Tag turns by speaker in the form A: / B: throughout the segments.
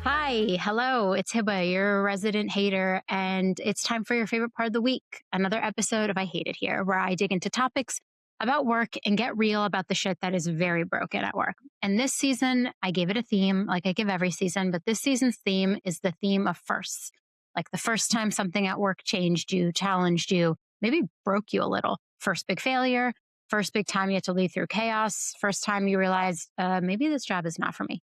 A: Hi, hello, it's Hiba, your resident hater, and it's time for your favorite part of the week. Another episode of I Hate It Here, where I dig into topics about work and get real about the shit that is very broken at work. And this season, I gave it a theme, like I give every season, but this season's theme is the theme of firsts. Like the first time something at work changed you, challenged you, maybe broke you a little. First big failure, first big time you had to lead through chaos, first time you realized maybe this job is not for me.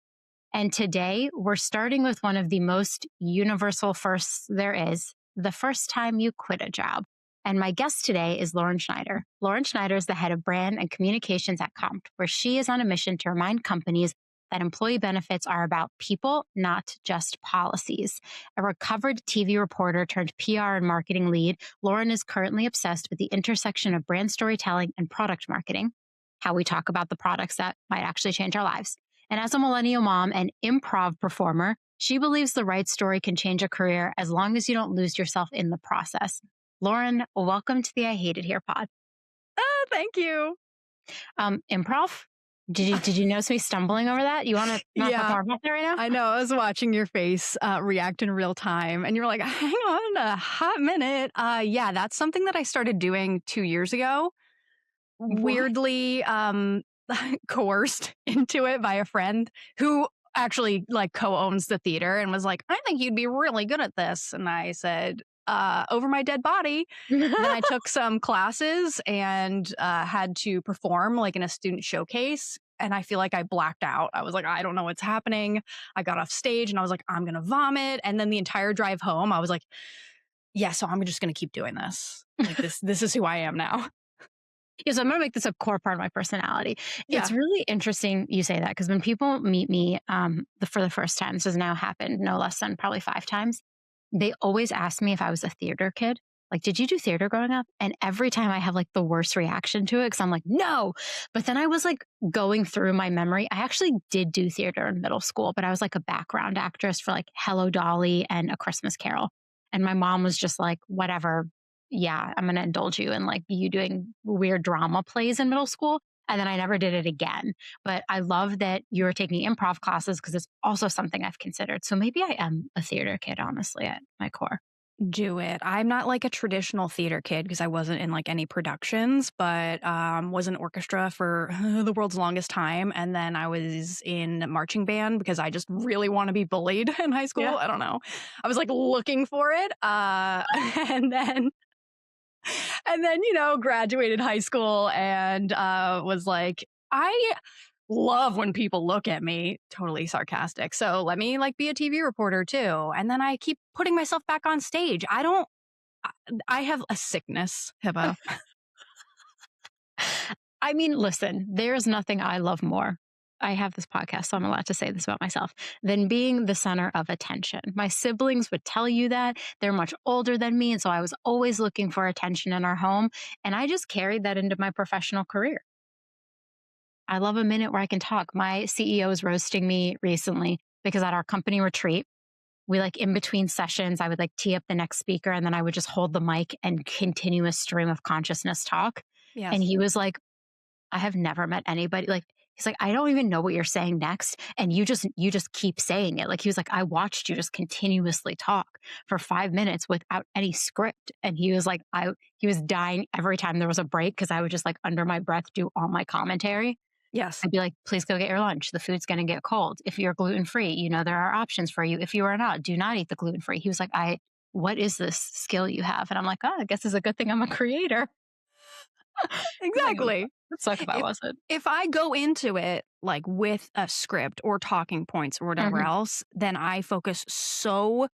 A: And today we're starting with one of the most universal firsts there is, the first time you quit a job. And my guest today is Lauren Schneider. Lauren Schneider is the head of brand and communications at Compt, where she is on a mission to remind companies that employee benefits are about people, not just policies. A recovered TV reporter turned PR and marketing lead, Lauren is currently obsessed with the intersection of brand storytelling and product marketing, how we talk about the products that might actually change our lives. And as a millennial mom and improv performer, she believes the right story can change a career as long as you don't lose yourself in the process. Lauren, welcome to the I Hate It Here pod.
B: Oh, thank you.
A: Improv? Did you notice me stumbling over that? You want to talk more about that right now?
B: I know. I was watching your face react in real time, and you were like, "Hang on a hot minute." Yeah, that's something that I started doing 2 years ago.
A: What?
B: Weirdly, coerced into it by a friend who actually like co-owns the theater and was like, "I think you'd be really good at this." And I said, over my dead body. Then I took some classes and had to perform like in a student showcase. And I feel like I blacked out. I was like, I don't know what's happening. I got off stage and I was like, I'm going to vomit. And then the entire drive home, I was like, yeah, so I'm just going to keep doing this. Like this is who I am now.
A: Yeah, so I'm going to make this a core part of my personality.
B: Yeah.
A: It's really interesting you say that because when people meet me for the first time, this has now happened no less than probably 5 times, they always ask me if I was a theater kid. Like, did you do theater growing up? And every time I have like the worst reaction to it because I'm like, no. But then I was like going through my memory. I actually did do theater in middle school, but I was like a background actress for like Hello Dolly and A Christmas Carol. And my mom was just like, whatever. Yeah, I'm going to indulge you in like you doing weird drama plays in middle school. And then I never did it again. But I love that you're taking improv classes because it's also something I've considered. So maybe I am a theater kid, honestly, at my core.
B: Do it. I'm not like a traditional theater kid because I wasn't in like any productions, but was in orchestra for the world's longest time. And then I was in marching band because I just really want to be bullied in high school.
A: Yeah.
B: I don't know. I was like looking for it. And then graduated high school and was like, I love when people look at me, totally sarcastic. So let me like be a TV reporter too. And then I keep putting myself back on stage. I have a sickness, Hiba.
A: I mean, listen, there's nothing I love more. I have this podcast, so I'm allowed to say this about myself, than being the center of attention. My siblings would tell you that. They're much older than me. And so I was always looking for attention in our home. And I just carried that into my professional career. I love a minute where I can talk. My CEO was roasting me recently because at our company retreat, we like in between sessions, I would like tee up the next speaker and then I would just hold the mic and continue a stream of consciousness talk.
B: Yes.
A: And he was like, I have never met anybody like, he's like, I don't even know what you're saying next. And you just keep saying it. Like he was like, I watched you just continuously talk for 5 minutes without any script. And he was like, he was dying every time there was a break because I would just like under my breath do all my commentary.
B: Yes.
A: I'd be like, please go get your lunch. The food's going to get cold. If you're gluten-free, there are options for you. If you are not, do not eat the gluten-free. He was like, what is this skill you have? And I'm like, I guess it's a good thing I'm a creator.
B: Exactly.
A: Let's talk about wasn't.
B: If I go into it like with a script or talking points or whatever else, then I focus so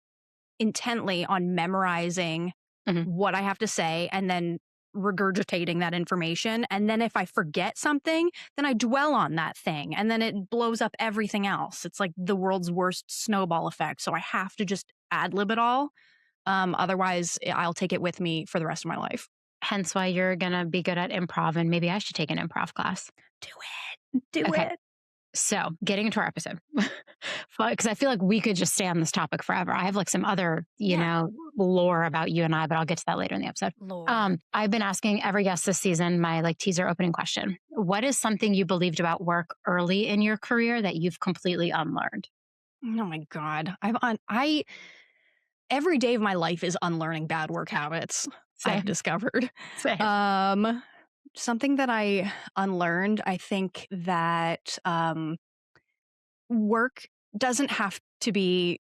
B: intently on memorizing what I have to say and then regurgitating that information. And then if I forget something, then I dwell on that thing and then it blows up everything else. It's like the world's worst snowball effect. So I have to just ad lib it all. Otherwise, I'll take it with me for the rest of my life.
A: Hence why you're going to be good at improv and maybe I should take an improv class.
B: Do it.
A: So getting into our episode, because I feel like we could just stay on this topic forever. I have like some other, lore about you and I, but I'll get to that later in the episode. I've been asking every guest this season my like teaser opening question. What is something you believed about work early in your career that you've completely unlearned?
B: Oh my God. I every day of my life is unlearning bad work habits, I've
A: Same,
B: discovered.
A: same.
B: Um, Something that I unlearned, I think that work doesn't have to be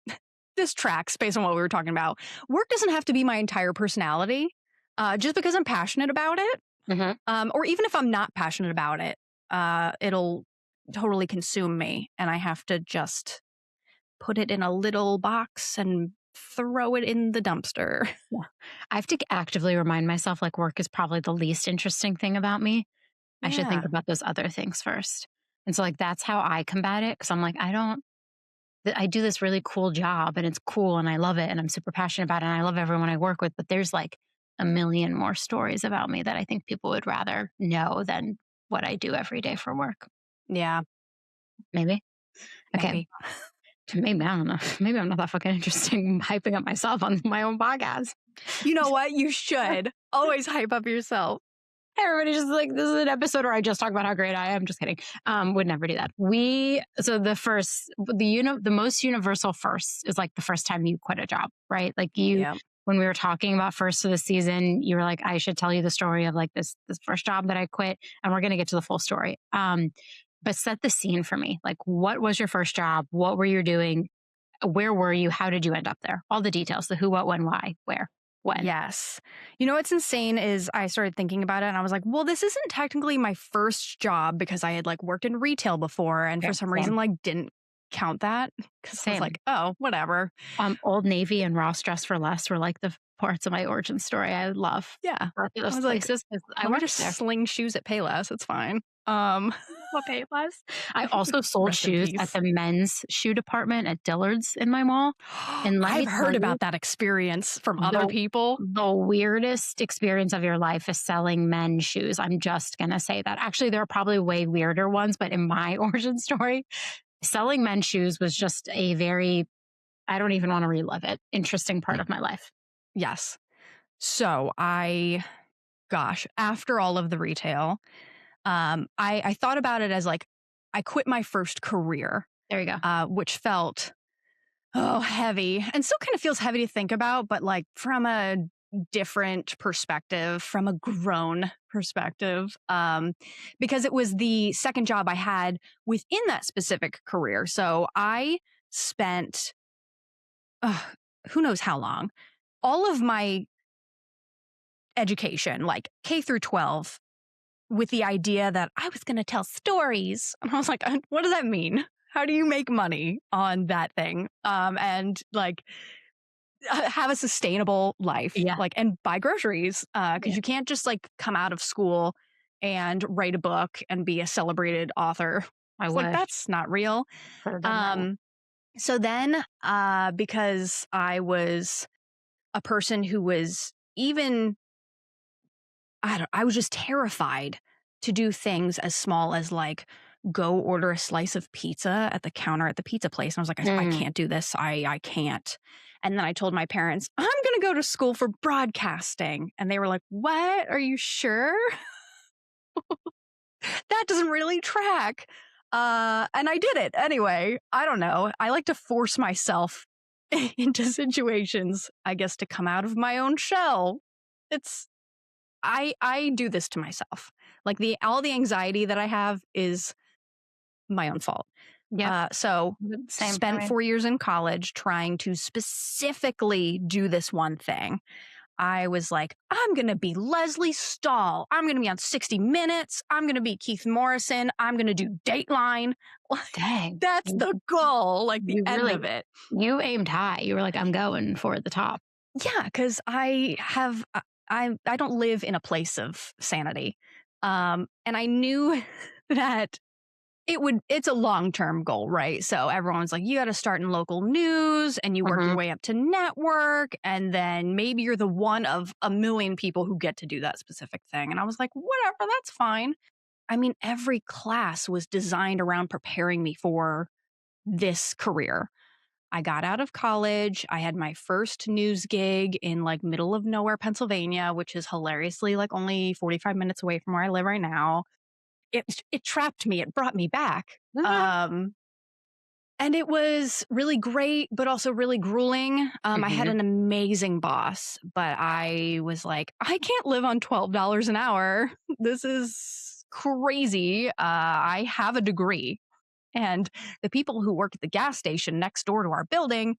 B: this tracks based on what we were talking about. Work doesn't have to be my entire personality. Just because I'm passionate about it,
A: Mhm.
B: or even if I'm not passionate about it, it'll totally consume me, and I have to just put it in a little box and throw it in the dumpster.
A: Yeah. I have to actively remind myself, like, work is probably the least interesting thing about me. I should think
B: Yeah.
A: about those other things first. And so, like, that's how I combat it, because 'cause I'm like, I do this really cool job and it's cool and I love it and I'm super passionate about it and I love everyone I work with, but there's like a million more stories about me that I think people would rather know than what I do every day for work.
B: Yeah,
A: Maybe. Okay.
B: maybe.
A: Maybe I don't know. Maybe I'm not that fucking interesting hyping up myself on my own podcast.
B: You know what? You should always hype up yourself.
A: Everybody's just like, this is an episode where I just talk about how great I am. Just kidding. Would never do that. So the most universal first is like the first time you quit a job, right? Like
B: Yeah.
A: when we were talking about first of the season, you were like, I should tell you the story of like this first job that I quit, and we're gonna get to the full story. But set the scene for me. Like, what was your first job? What were you doing? Where were you? How did you end up there? All the details: the who, what, when, why, where, when.
B: Yes. You know what's insane is I started thinking about it and I was like, well, this isn't technically my first job because I had like worked in retail before and for
A: Okay,
B: some
A: same,
B: reason like didn't count that because I was
A: same.
B: like, oh, whatever.
A: Old Navy and Ross Dress for Less were like the parts of my origin story I love.
B: Yeah.
A: Both of
B: I
A: those
B: was like,
A: places 'cause I
B: let me
A: worked
B: just
A: there.
B: sling shoes at Payless. It's fine. Um,
A: What pay it was. I also sold
B: Rest in
A: shoes at
B: peace.
A: the men's shoe department at Dillard's in my mall, and let
B: I've
A: me tell
B: heard
A: you,
B: about that experience from other
A: the
B: people.
A: the weirdest experience of your life is selling men's shoes. I'm just gonna say that. Actually, there are probably way weirder ones, but in my origin story, selling men's shoes was just a very, I don't even wanna relive it, interesting part of my life.
B: Yes. So gosh, after all of the retail, I thought about it as like I quit my first career,
A: There you go.
B: which felt heavy and still kind of feels heavy to think about, but like from a different perspective, from a grown perspective, because it was the second job I had within that specific career. So I spent uh, who knows how long all of my education, like K through 12, with the idea that I was going to tell stories. And I was like, what does that mean? How do you make money on that thing? And like have a sustainable life,
A: Yeah,
B: like, and buy groceries.
A: yeah,
B: Cause you can't just like come out of school and write a book and be a celebrated author.
A: I
B: It's like,
A: wish.
B: that's not real.
A: Could have done that.
B: Um, so then, because I was a person who was even I was just terrified to do things as small as like go order a slice of pizza at the counter at the pizza place. And I was like, I
A: Mm,
B: can't do this. I can't. And then I told my parents, I'm going to go to school for broadcasting. And they were like, what? Are you sure? That doesn't really track. And I did it anyway. I don't know. I like to force myself into situations, I guess, to come out of my own shell. It's I do this to myself. Like all the anxiety that I have is my own fault.
A: yep,
B: So
A: same for
B: spent
A: me.
B: 4 years in college trying to specifically do this one thing. I was like, I'm going to be Leslie Stahl. I'm going to be on 60 Minutes. I'm going to be Keith Morrison. I'm going to do Dateline.
A: Dang.
B: That's the goal, like the
A: You
B: end
A: really
B: of it.
A: you aimed high. You were like, "I'm going for the top."
B: Yeah, because I don't live in a place of sanity, and I knew that it's a long term goal, right? So everyone's like, you got to start in local news, and you work your
A: Mhm.
B: way up to network, and then maybe you're the one of a million people who get to do that specific thing. And I was like, whatever, that's fine. I mean, every class was designed around preparing me for this career. I got out of college. I had my first news gig in like middle of nowhere, Pennsylvania, which is hilariously like only 45 minutes away from where I live right now. It trapped me. It brought me back.
A: Mhm.
B: Um, And it was really great, but also really grueling. I had
A: Mhm.
B: an amazing boss, but I was like, I can't live on $12 an hour. This is crazy. I have a degree. And the people who work at the gas station next door to our building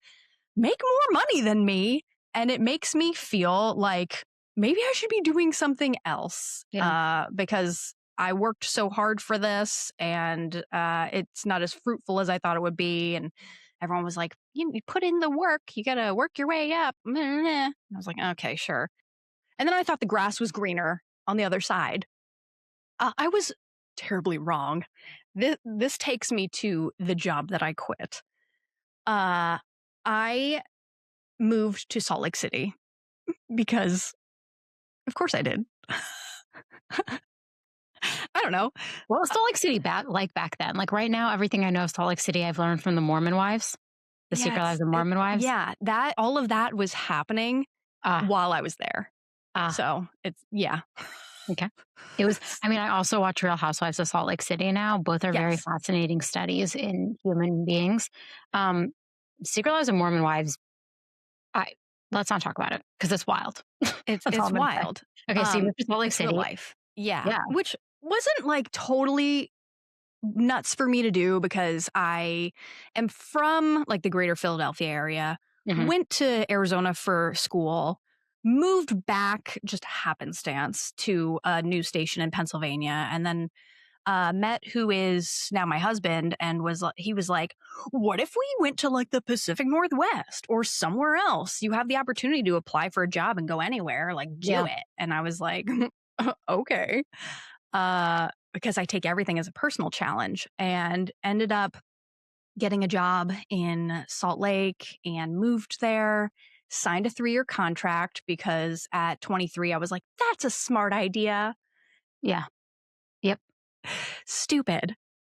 B: make more money than me. And it makes me feel like maybe I should be doing something else
A: Yeah.
B: because I worked so hard for this and it's not as fruitful as I thought it would be. And everyone was like, you put in the work, you got to work your way up. And I was like, okay, sure. And then I thought the grass was greener on the other side. I was terribly wrong. This takes me to the job that I quit. I moved to Salt Lake City because, of course, I did. I don't know.
A: What was Salt Lake City back then? Like right now, everything I know of Salt Lake City, I've learned from the Mormon wives, the Secret Lives
B: Yes,
A: of Mormon wives.
B: yeah, that all of that was happening
A: Ah,
B: while I was there.
A: ah,
B: So it's yeah.
A: okay. It was, I mean, I also watch Real Housewives of Salt Lake City now. Both are very
B: Yes,
A: fascinating studies in human beings. Um, Secret Lives of Mormon wives, I let's not talk about it because it's wild. That's all
B: it's
A: I'm going to say.
B: wild.
A: Okay, so you moved to Salt Lake
B: It's real
A: City.
B: life. Yeah,
A: Yeah.
B: which wasn't like totally nuts for me to do because I am from like the greater Philadelphia area,
A: Hmm.
B: went to Arizona for school, moved back just happenstance to a news station in Pennsylvania, and then met who is now my husband and he was like, what if we went to like the Pacific Northwest or somewhere else? You have the opportunity to apply for a job and go anywhere, like do
A: Yeah.
B: it. And I was like, okay. Because I take everything as a personal challenge and ended up getting a job in Salt Lake and moved there, signed a 3-year contract because at 23, I was like, that's a smart idea.
A: Yeah. Yep.
B: Stupid.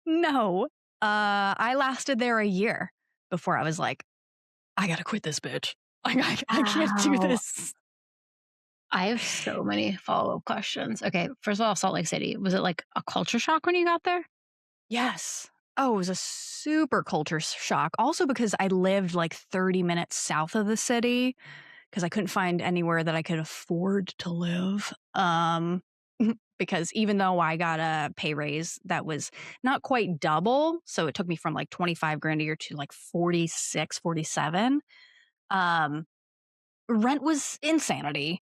B: No. I lasted there a year before I was like, I gotta quit this bitch. Like, I can't do
A: Wow.
B: this.
A: I have so many follow-up questions. Okay, first of all, Salt Lake City, was it like a culture shock when you got there?
B: Yes. Oh, it was a super culture shock. Also because I lived like 30 minutes south of the city because I couldn't find anywhere that I could afford to live. Because even though I got a pay raise that was not quite double, so it took me from like 25 grand a year to like 46, 47. Um, Rent was insanity.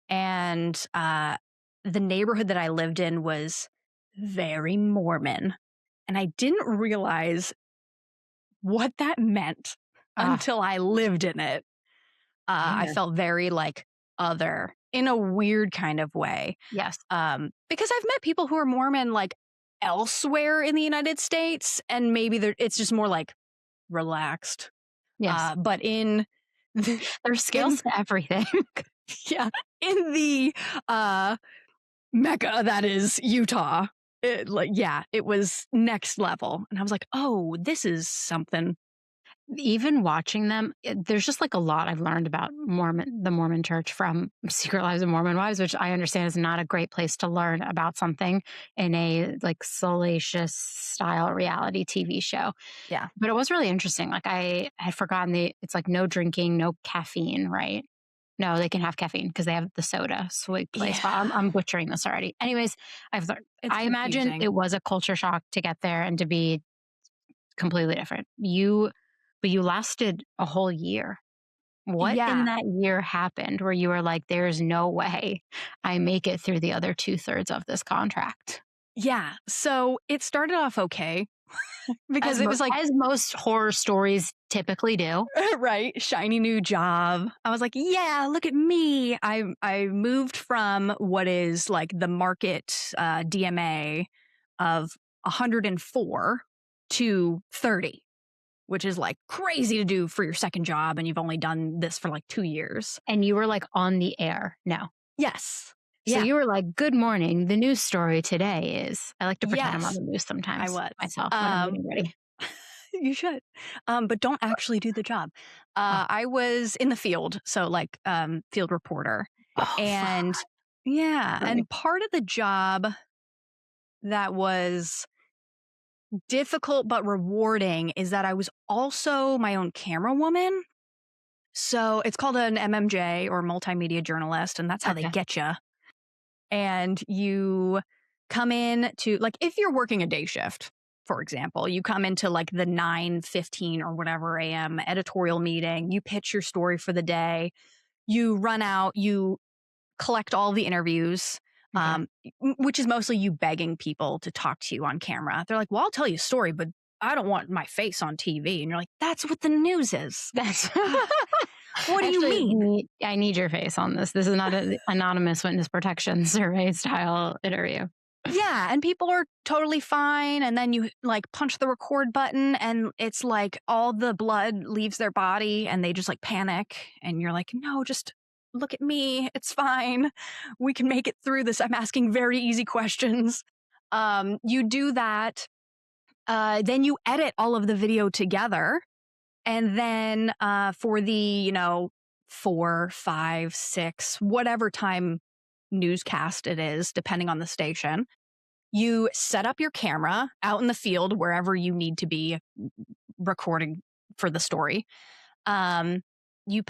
B: And the neighborhood that I lived in was very Mormon. And I didn't realize what that meant
A: Ah,
B: until I lived in it. I
A: fair.
B: felt very like other in a weird kind of way.
A: Yes.
B: Because I've met people who are Mormon like elsewhere in the United States, and maybe it's just more like relaxed.
A: Yes.
B: But in the,
A: There's scales
B: in
A: to everything.
B: yeah, in the Mecca that is Utah. It was next level. And I was like, oh, this is something.
A: Even watching them, there's just like a lot I've learned about the Mormon church from Secret Lives of Mormon Wives, which I understand is not a great place to learn about something in a like salacious style reality TV show.
B: Yeah.
A: But it was really interesting. Like I had forgotten it's like no drinking, no caffeine, right? No, they can have caffeine because they have the soda sweet place. But
B: Yeah.
A: I'm butchering this already. Anyways, I've learned.
B: It's
A: I imagine
B: confusing.
A: it was a culture shock to get there and to be completely different. But you lasted a whole year. What in
B: Yeah.
A: that year happened where you were like, "There's no way I make it through the other 2/3 of this contract?"
B: Yeah. So it started off okay because it was like,
A: As most horror stories typically do.
B: right, shiny new job. I was like, yeah, look at me. I moved from what is like the market DMA of 104 to 30, which is like crazy to do for your second job. And you've only done this for like 2 years.
A: And you were like on the air. No.
B: Yes.
A: So
B: Yeah.
A: you were like, "Good morning. The news story today is." I like to pretend I'm on
B: Yes.
A: the news
B: I
A: sometimes
B: was.
A: myself when I'm getting ready.
B: You should. But don't actually do the job.
A: Oh,
B: I was in the field, so like field reporter.
A: oh,
B: And yeah,
A: sorry.
B: and part of the job that was difficult but rewarding is that I was also my own camera woman. So it's called an MMJ or multimedia journalist, and that's how they
A: Okay.
B: get you. And you come in to, like, if you're working a day shift, for example, you come into like the 9:15 or whatever AM editorial meeting, you pitch your story for the day, you run out, you collect all the interviews,
A: Okay.
B: which is mostly you begging people to talk to you on camera. They're like, well, I'll tell you a story, but I don't want my face on TV. And you're like, that's what the news is.
A: That's
B: What do you
A: actually,
B: mean?
A: I need your face on this. This is not an anonymous witness protection survey style interview.
B: Yeah, and people are totally fine, and then you, like, punch the record button, and it's like all the blood leaves their body, and they just, like, panic, and you're like, "No, just look at me. It's fine. We can make it through this. I'm asking very easy questions." You do that, then you edit all of the video together, and then, for the, 4, 5, 6, whatever time newscast it is, depending on the station, you set up your camera out in the field wherever you need to be recording for the story. Um, you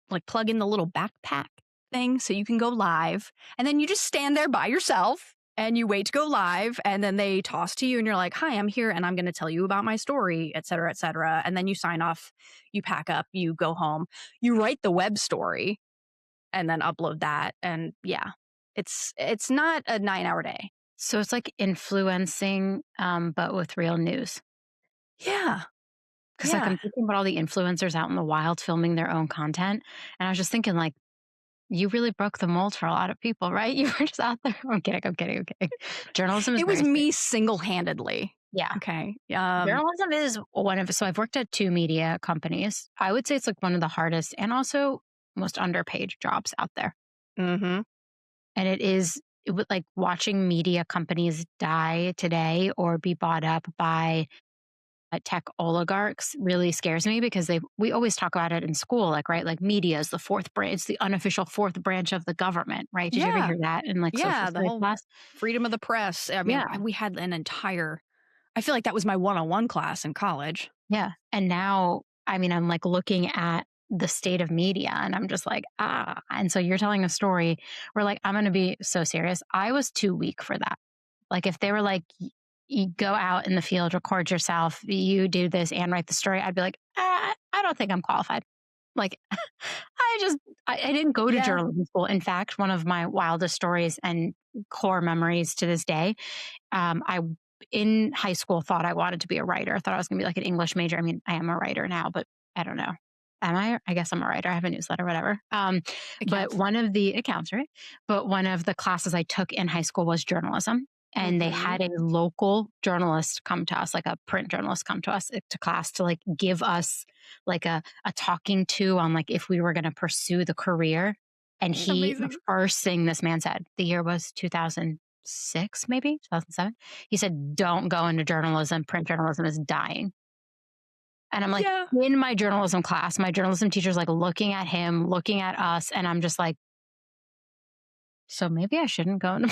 B: like plug in the little backpack thing so you can go live, and then you just stand there by yourself and you wait to go live, and then they toss to you and you're like, "Hi, I'm here and I'm going to tell you about my story," et cetera, et cetera. And then you sign off, you pack up, you go home, you write the web story, and then upload that. And yeah, it's not a 9-hour day.
A: So it's like influencing, but with real news.
B: Yeah.
A: Because like
B: Yeah.
A: I'm thinking about all the influencers out in the wild filming their own content, and I was just thinking like, you really broke the mold for a lot of people, right? You were just out there. I'm kidding. I'm kidding. I'm kidding. Journalism is
B: It was
A: very serious.
B: me single-handedly.
A: Yeah.
B: Okay.
A: Journalism is one of, so I've worked at two media companies. I would say it's like one of the hardest and also most underpaid jobs out there.
B: Mhm.
A: And it would like watching media companies die today or be bought up by tech oligarchs really scares me because we always talk about it in school, like, right, like media is the fourth branch, it's the unofficial fourth branch of the government, right? Did you ever
B: Yeah.
A: hear that in like social
B: Yeah, the
A: studies
B: whole
A: class?
B: freedom of the press. I mean,
A: Yeah.
B: we had an entire, I feel like that was my one-on-one class in college.
A: Yeah. And now, I mean, I'm like looking at the state of media and I'm just like, and so you're telling a story where like I'm going to be so serious. I was too weak for that. Like if they were like, you go out in the field, record yourself, you do this and write the story, I'd be like, I don't think I'm qualified. Like I didn't go to
B: Yeah.
A: journalism school. In fact, one of my wildest stories and core memories to this day, I in high school thought I wanted to be a writer. I thought I was going to be like an English major. I mean, I am a writer now, but I don't know. Am I? I guess I'm a writer. I have a newsletter, whatever.
B: It
A: But
B: counts.
A: one of the accounts, right? But one of the classes I took in high school was journalism. And they
B: Mhm.
A: had a local journalist come to us, like a print journalist come to us to class to like give us like a talking to on like if we were going to pursue the career. And the
B: Amazing.
A: first thing this man said, the year was 2006, maybe 2007. He said, don't go into journalism. Print journalism is dying. And I'm like,
B: Yeah.
A: in my journalism class, my journalism teacher's like looking at him, looking at us. And I'm just like, so maybe I shouldn't go into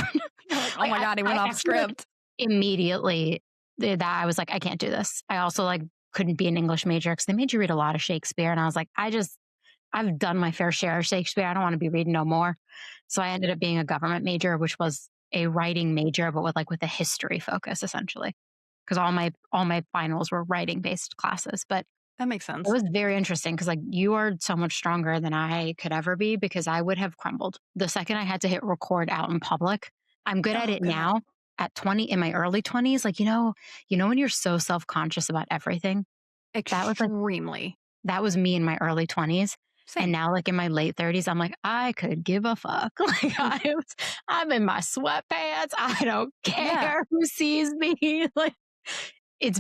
B: Like, oh
A: like
B: my God, he
A: I
B: went off
A: actually like
B: script.
A: immediately that I was like, I can't do this. I also like couldn't be an English major because they made you read a lot of Shakespeare. And I was like, I've done my fair share of Shakespeare. I don't want to be reading no more. So I ended up being a government major, which was a writing major, but with a history focus essentially. Because all my finals were writing based classes. But
B: That makes
A: it
B: sense.
A: was very interesting because like you are so much stronger than I could ever be because I would have crumbled the second I had to hit record out in public. I'm good at
B: Oh
A: it
B: God.
A: now at 20 in my early 20s. Like, when you're so self-conscious about everything, that was like,
B: Extremely.
A: that was me in my early 20s. And
B: Same.
A: now like in my late 30s, I'm like, I could give a fuck. Like I'm in my sweatpants. I don't
B: Yeah.
A: care who sees me. Like it's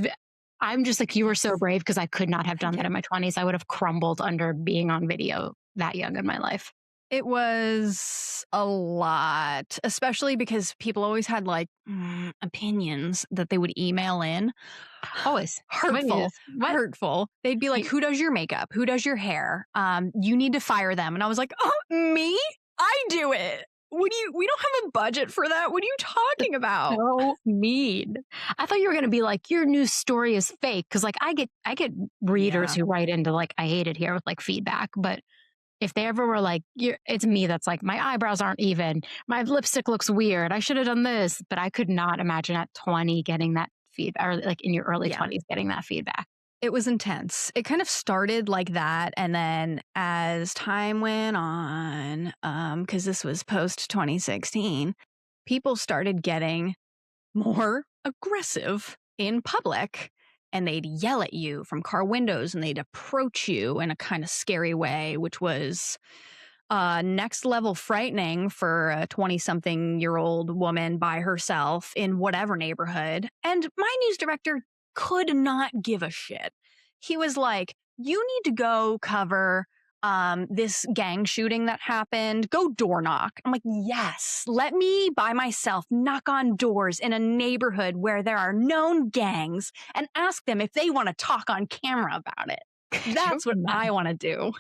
A: I'm just like, you were so brave because I could not have done
B: Thank
A: that
B: you.
A: in my 20s. I would have crumbled under being on video that young in my life.
B: It was a lot, especially because people always had like opinions that they would email in.
A: Always. What
B: Hurtful,
A: is what?
B: hurtful. They'd be like,
A: You-
B: "Who does your makeup? Who does your hair? You need to fire them." And I was like, "Oh, me? I do it." we don't have a budget for that. What are you talking about?
A: So mean. I thought you were gonna be like, your news story is fake. Cause like I get readers
B: Yeah.
A: who write into like, I hate it here with like feedback. But if they ever were like, it's me that's like, my eyebrows aren't even, my lipstick looks weird. I should have done this. But I could not imagine at 20 getting that feedback, or like in your early
B: Yeah.
A: 20s getting that feedback.
B: It was intense. It kind of started like that, and then as time went on, because this was post 2016, people started getting more aggressive in public, and they'd yell at you from car windows, and they'd approach you in a kind of scary way, which was next level frightening for a 20-something-year-old woman by herself in whatever neighborhood. And my news director could not give a shit. He was like, you need to go cover this gang shooting that happened. Go door knock. I'm like, yes, let me by myself knock on doors in a neighborhood where there are known gangs and ask them if they want to talk on camera about it. That's what I want to do.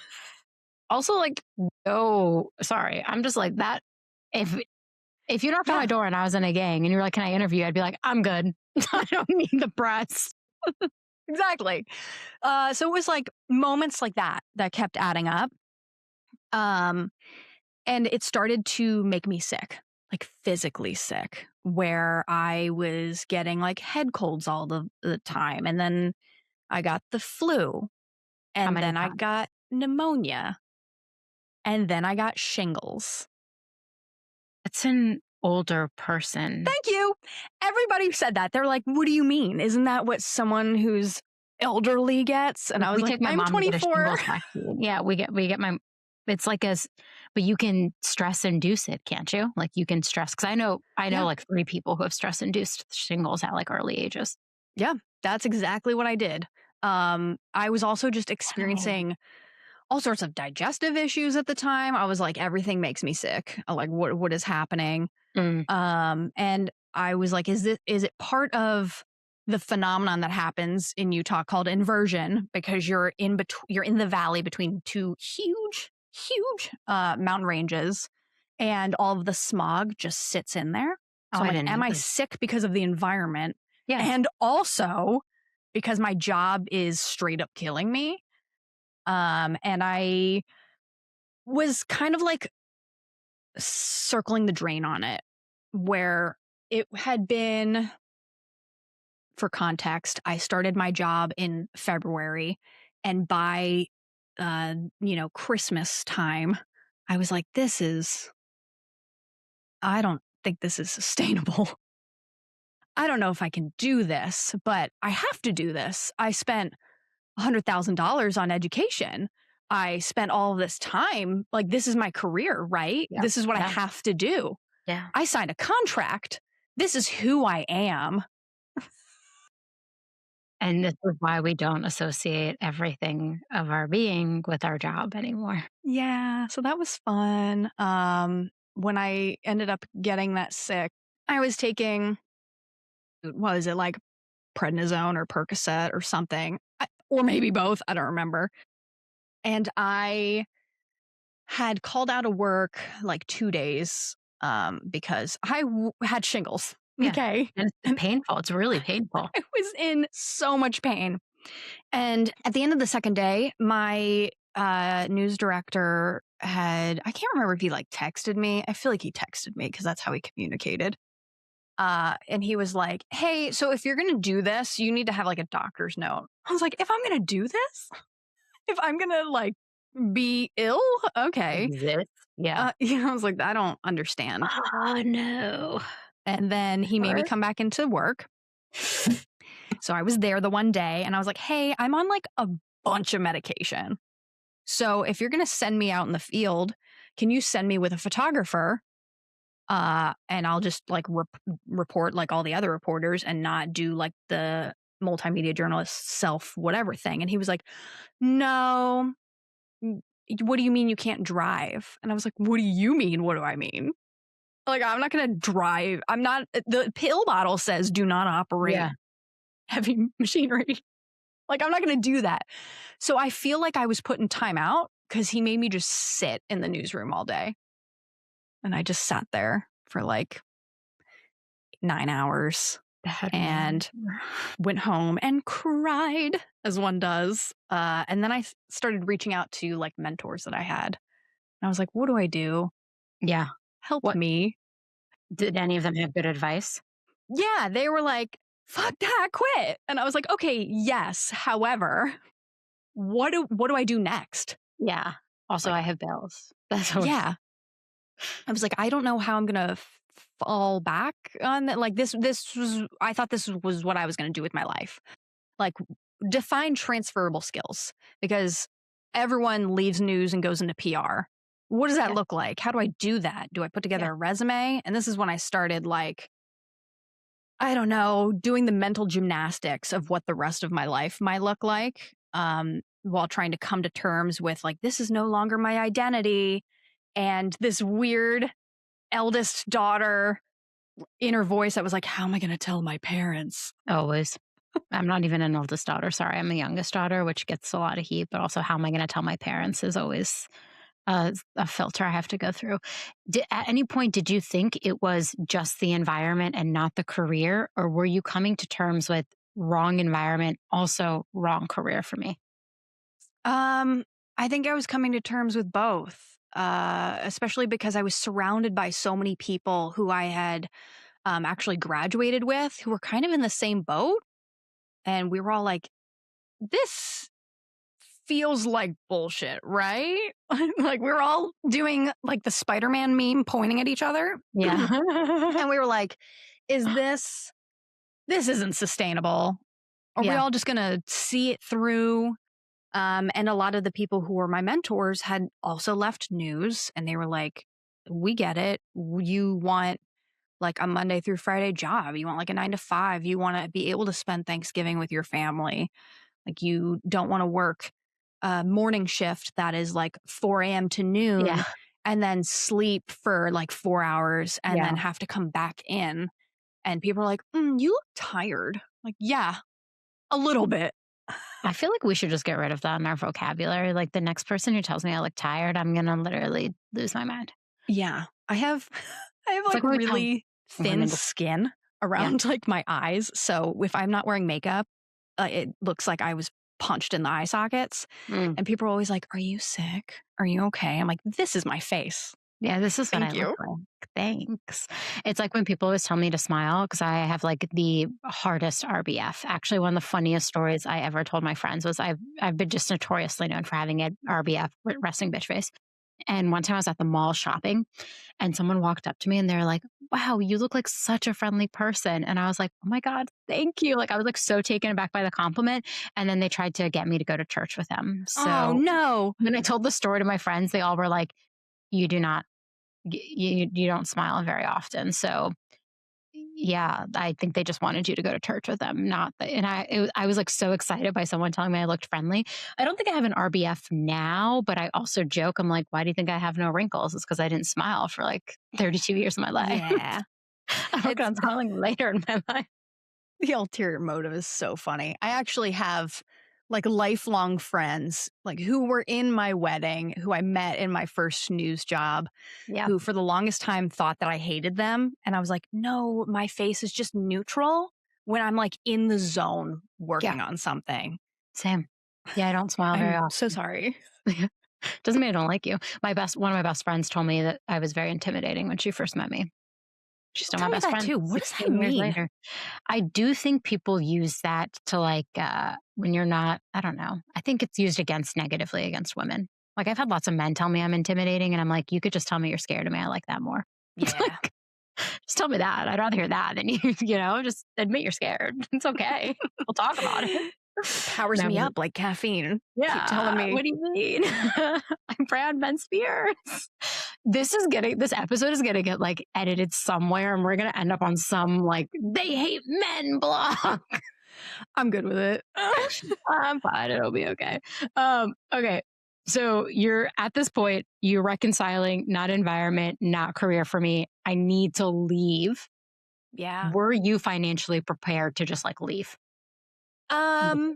A: Also, like, oh, sorry. I'm just like that. If you knocked on my door and I was in a gang and you were like, can I interview? I'd be like, I'm good. I don't need the press.
B: Exactly. So it was like moments like that that kept adding up. And it started to make me sick, like physically sick, where I was getting like head colds all the time. And then I got the flu.
A: How
B: And
A: many
B: then I
A: times?
B: got pneumonia. And then I got shingles.
A: It's an older person.
B: Thank you. Everybody said that. They're like, what do you mean? Isn't that what someone who's elderly gets? And I was
A: We
B: like,
A: take my
B: I'm
A: mom to get a
B: 24.
A: shingles vaccine. Yeah, we get my. It's like but you can stress induce it, can't you? Like you can stress because I know
B: Yeah.
A: like 3 people who have stress induced shingles at like early ages.
B: Yeah, that's exactly what I did. I was also just
A: Dang.
B: experiencing all sorts of digestive issues at the time. I was like, everything makes me sick. Like, what is happening?
A: Mm,
B: And I was like, is it part of the phenomenon that happens in Utah called inversion? Because you're in the valley between two huge mountain ranges, and all of the smog just sits in there.
A: oh,
B: So I'm
A: I
B: like,
A: didn't
B: am
A: know
B: I
A: this.
B: sick because of the environment?
A: Yeah,
B: And also because my job is straight up killing me. And I was kind of like circling the drain on it, where it had been, for context, I started my job in February, and by Christmas time, I was like, I don't think this is sustainable. I don't know if I can do this, but I have to do this. I spent $100,000 on education. I spent all of this time, like, this is my career, right?
A: yeah,
B: This is what I
A: yeah,
B: have to do.
A: yeah.
B: I signed a contract. This is who I am.
A: And this is why we don't associate everything of our being with our job anymore.
B: Yeah, so that was fun. When I ended up getting that sick, I was taking, what was it, like prednisone or Percocet or something, or maybe both. I don't remember. And I had called out of work like 2 days because I had shingles.
A: Yeah,
B: Okay.
A: and it's
B: And
A: painful. It's really painful.
B: I was in so much pain. And at the end of the second day, my news director I can't remember if he like texted me. I feel like he texted me because that's how he communicated. And he was like, hey, so if you're going to do this, you need to have like a doctor's note. I was like, if I'm going to do this, if I'm going to like be ill, okay.
A: Exist. Yeah.
B: I was like, I don't understand.
A: Oh no.
B: And then he made me come back into work. So I was there the one day and I was like, hey, I'm on like a bunch of medication. So if you're going to send me out in the field, can you send me with a photographer? And I'll just like report like all the other reporters and not do like the multimedia journalist self whatever thing. And he was like, no, what do you mean you can't drive? And I was like, what do you mean? What do I mean? Like, I'm not going to drive. The pill bottle says do not operate
A: Yeah.
B: heavy machinery. Like, I'm not going to do that. So I feel like I was put in timeout because he made me just sit in the newsroom all day. And I just sat there for like 9 hours
A: That
B: and
A: one.
B: went home and cried as one does. And then I started reaching out to like mentors that I had. And I was like, what do I do?
A: Yeah.
B: Help
A: What
B: me.
A: did any of them have good advice?
B: Yeah, they were like, fuck that, quit. And I was like, okay, yes. However, what do I do next?
A: Yeah. Also,
B: Like,
A: I have bills. That's always
B: yeah. I was like, I don't know how I'm gonna fall back on that. Like this was I thought this was what I was gonna do with my life. Like define transferable skills because everyone leaves news and goes into PR. What does that
A: yeah.
B: look like? How do I do that? Do I put
A: Yeah.
B: together a resume? And this is when I started like, I don't know, doing the mental gymnastics of what the rest of my life might look like. While trying to come to terms with like, this is no longer my identity. And this weird eldest daughter inner voice that was like, how am I going to tell my parents?
A: Always. I'm not even an oldest daughter. Sorry, I'm a youngest daughter, which gets a lot of heat. But also, how am I going to tell my parents is always a filter I have to go through. At any point, did you think it was just the environment and not the career, or were you coming to terms with wrong environment, also wrong career for me?
B: Um, I think I was coming to terms with both, especially because I was surrounded by so many people who I had actually graduated with who were kind of in the same boat. And we were all like, this feels like bullshit, right? Like we were all doing like the Spider-Man meme pointing at each other.
A: Yeah.
B: And we were like, is this isn't sustainable? Are we
A: Yeah.
B: all just going to see it through? And a lot of the people who were my mentors had also left news and they were like, we get it. You want like a Monday through Friday job. You want like a 9 to 5. You want to be able to spend Thanksgiving with your family. Like you don't want to work a morning shift that is like 4 a.m. to
A: Yeah.
B: noon and then sleep for like 4 hours and
A: Yeah.
B: then have to come back in. And people are like, you look tired. Like, yeah, a little bit.
A: I feel like we should just get rid of that in our vocabulary. Like the next person who tells me I look tired, I'm going to literally lose my mind.
B: Yeah. I have I have
A: It's
B: like
A: like when we tell
B: really thin
A: women to,
B: skin
A: yeah.
B: around like my eyes. So if I'm not wearing makeup, it looks like I was punched in the eye sockets.
A: Mm.
B: And people are always like, "Are you sick? Are you okay?" I'm like, "This is my face.
A: Yeah, this is what I
B: Thank
A: look
B: you."
A: like. Thanks. It's like when people always tell me to smile because I have like the hardest RBF. Actually, one of the funniest stories I ever told my friends was I've been just notoriously known for having an RBF, resting bitch face. And one time I was at the mall shopping and someone walked up to me and they're like, "Wow, you look like such a friendly person." And I was like, "Oh my God, thank you." Like I was like so taken aback by the compliment. And then they tried to get me to go to church with them.
B: Oh
A: So
B: no.
A: when I told the story to my friends, they all were like, "You do not you don't smile very often." So yeah, I think they just wanted you to go to church with them, not the, and I was like so excited by someone telling me I looked friendly. I don't think I have an RBF now, but I also joke, I'm like, why do you think I have no wrinkles? It's because I didn't smile for like 32 years of my life.
B: Yeah.
A: I work
B: It's
A: on smiling later in my life.
B: the ulterior motive is so funny. I actually have like lifelong friends like who were in my wedding, who I met in my first news job,
A: Yeah.
B: who for the longest time thought that I hated them. And I was like, no, my face is just neutral when I'm like in the zone
A: Yeah.
B: working on something.
A: Same. Yeah, I don't smile very
B: I'm so
A: often.
B: sorry.
A: Doesn't mean I don't like you. One of my best friends told me that I was very intimidating when she first met me. She's
B: People
A: still my
B: tell me
A: best
B: that
A: friend
B: too. What does that
A: 16 years
B: mean?
A: later. I do think people use that to like when you're not, I don't know. I think it's used against negatively against women. Like I've had lots of men tell me I'm intimidating and I'm like, you could just tell me you're scared of me. I like that more.
B: Yeah.
A: Like, just tell me that. I'd rather hear that than you, just admit you're scared. It's okay. We'll talk about it.
B: Powers me
A: Never.
B: up like caffeine. Keep telling
A: Yeah.
B: me.
A: What do you mean? I'm Brad Ben Spears. This episode is gonna get like edited somewhere and we're gonna end up on some like they hate men blog.
B: I'm good with it.
A: I'm fine. It'll be okay. Okay. So you're at this point, you're reconciling not environment, not career for me. I need to leave.
B: Yeah.
A: Were you financially prepared to just like leave?
B: Um,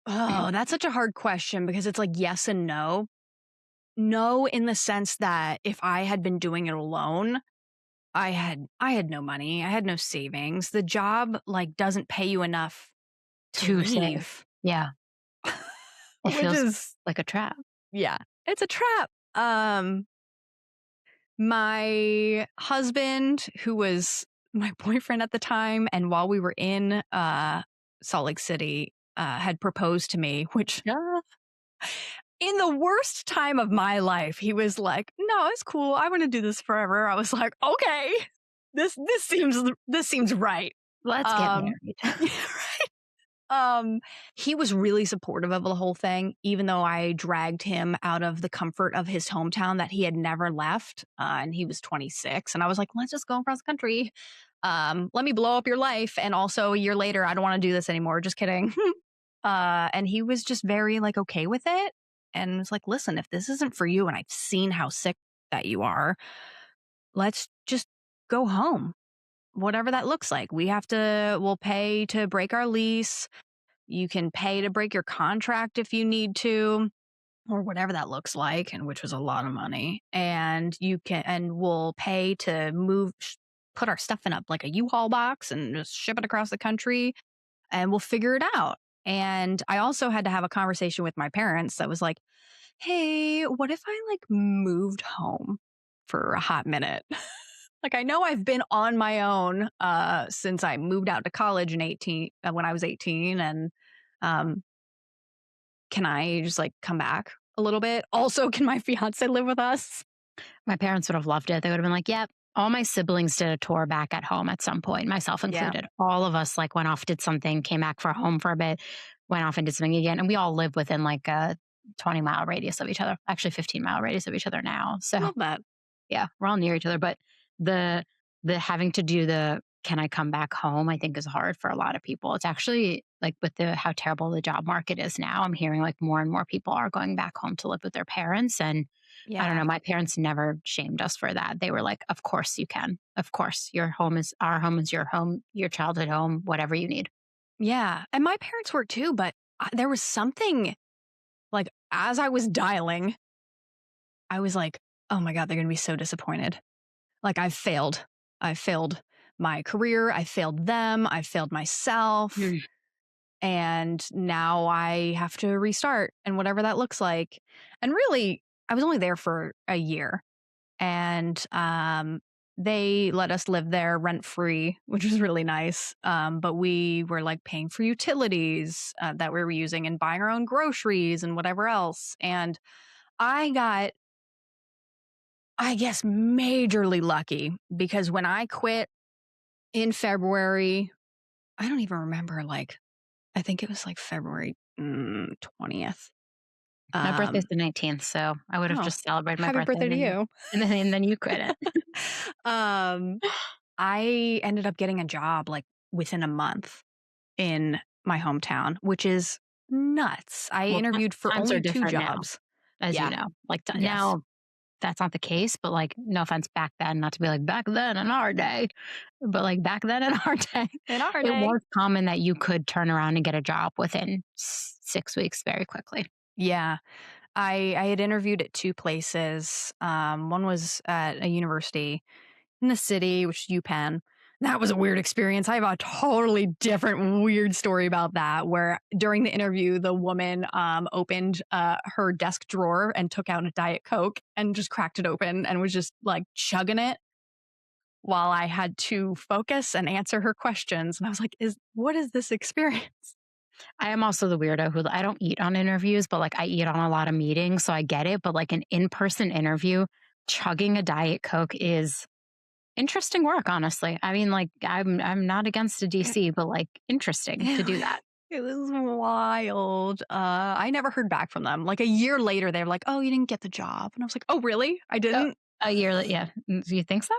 B: oh, that's such a hard question because it's like yes and no. no, in the sense that if I had been doing it alone, I had no money. I had no savings. The job like doesn't pay you enough to
A: To say,
B: leave,
A: yeah, it
B: which
A: feels
B: is
A: like a trap.
B: yeah, it's a trap. My husband, who was my boyfriend at the time, and while we were in Salt Lake City, had proposed to me, which in the worst time of my life, he was like, "No, it's cool. I want to do this forever." I was like, "Okay, this seems right."
A: Let's get
B: Um,
A: married.
B: yeah, right. He was really supportive of the whole thing, even though I dragged him out of the comfort of his hometown that he had never left. And he was 26. And I was like, let's just go across the country. Let me blow up your life. And also a year later, I don't want to do this anymore. Just kidding. And he was just very like okay with it. And was like, listen, if this isn't for you, and I've seen how sick that you are, let's just go home. Whatever that looks like. We'll pay to break our lease. You can pay to break your contract if you need to, or whatever that looks like, and which was a lot of money. And we'll pay to put our stuff in like a U-Haul box and just ship it across the country, and we'll figure it out. And I also had to have a conversation with my parents that was like, hey, what if I like moved home for a hot minute? Like, I know I've been on my own since I moved out to college when I was 18. And um, can I just like come back a little bit? Also, can my fiance live with us?
A: My parents would have loved it. They would have been like, yep. All my siblings did a tour back at home at some point, myself
B: Yeah.
A: included. All of us like went off, did something, came back for home for a bit, went off and did something again. And we all live within like a 20-mile radius of each other, actually 15-mile radius of each other now. So
B: Love that.
A: yeah, we're all near each other. But the the having to do the can I come back home, I think is hard for a lot of people. It's actually like with the how terrible the job market is now. I'm hearing like more and more people are going back home to live with their parents. And I don't
B: Yeah.
A: know, my parents never shamed us for that. They were like, of course you can. Of course. Your home is our home is your home, your childhood home, whatever you need.
B: Yeah. And my parents were too, but there was something like as I was dialing, I was like, oh my God, they're going to be so disappointed. Like I failed. I failed my career. I failed them. I failed myself.
A: Mm.
B: And now I have to restart and whatever that looks like. And really, I was only there for a year, and they let us live there rent free, which was really nice. But we were like paying for utilities that we were using and buying our own groceries and whatever else. And I got, I guess, majorly lucky because when I quit in February, I don't even remember, like, I think it was like February 20th.
A: My birthday's
B: Um,
A: the 19th, so I would have
B: oh,
A: just celebrated my
B: happy
A: birthday
B: birthday to you.
A: and then you quit it.
B: um, I ended up getting a job like within a month in my hometown, which is nuts. I
A: Well,
B: interviewed for
A: times are
B: only two
A: different now,
B: jobs.
A: as you
B: Yeah.
A: know. Like
B: Yes.
A: now that's not the case, but like no offense back then, not to be like back then in our day, but like back then in our day,
B: In our
A: it
B: day.
A: was common that you could turn around and get a job within 6 weeks very quickly.
B: Yeah. I had interviewed at two places. One was at a university in the city, which is UPenn. That was a weird experience. I have a totally different weird story about that, where during the interview, the woman opened her desk drawer and took out a Diet Coke and just cracked it open and was just like chugging it while I had to focus and answer her questions. And I was like, what is this experience?
A: I am also the weirdo who I don't eat on interviews, but like I eat on a lot of meetings, so I get it. But like an in-person interview, chugging a Diet Coke is interesting work, honestly. I mean, like I'm not against a DC, but like interesting to do that.
B: It was wild. I never heard back from them. Like a year later, they were like, "Oh, you didn't get the job," and I was like, "Oh, really? I
A: Oh,
B: didn't."
A: a year, yeah. Do you think so?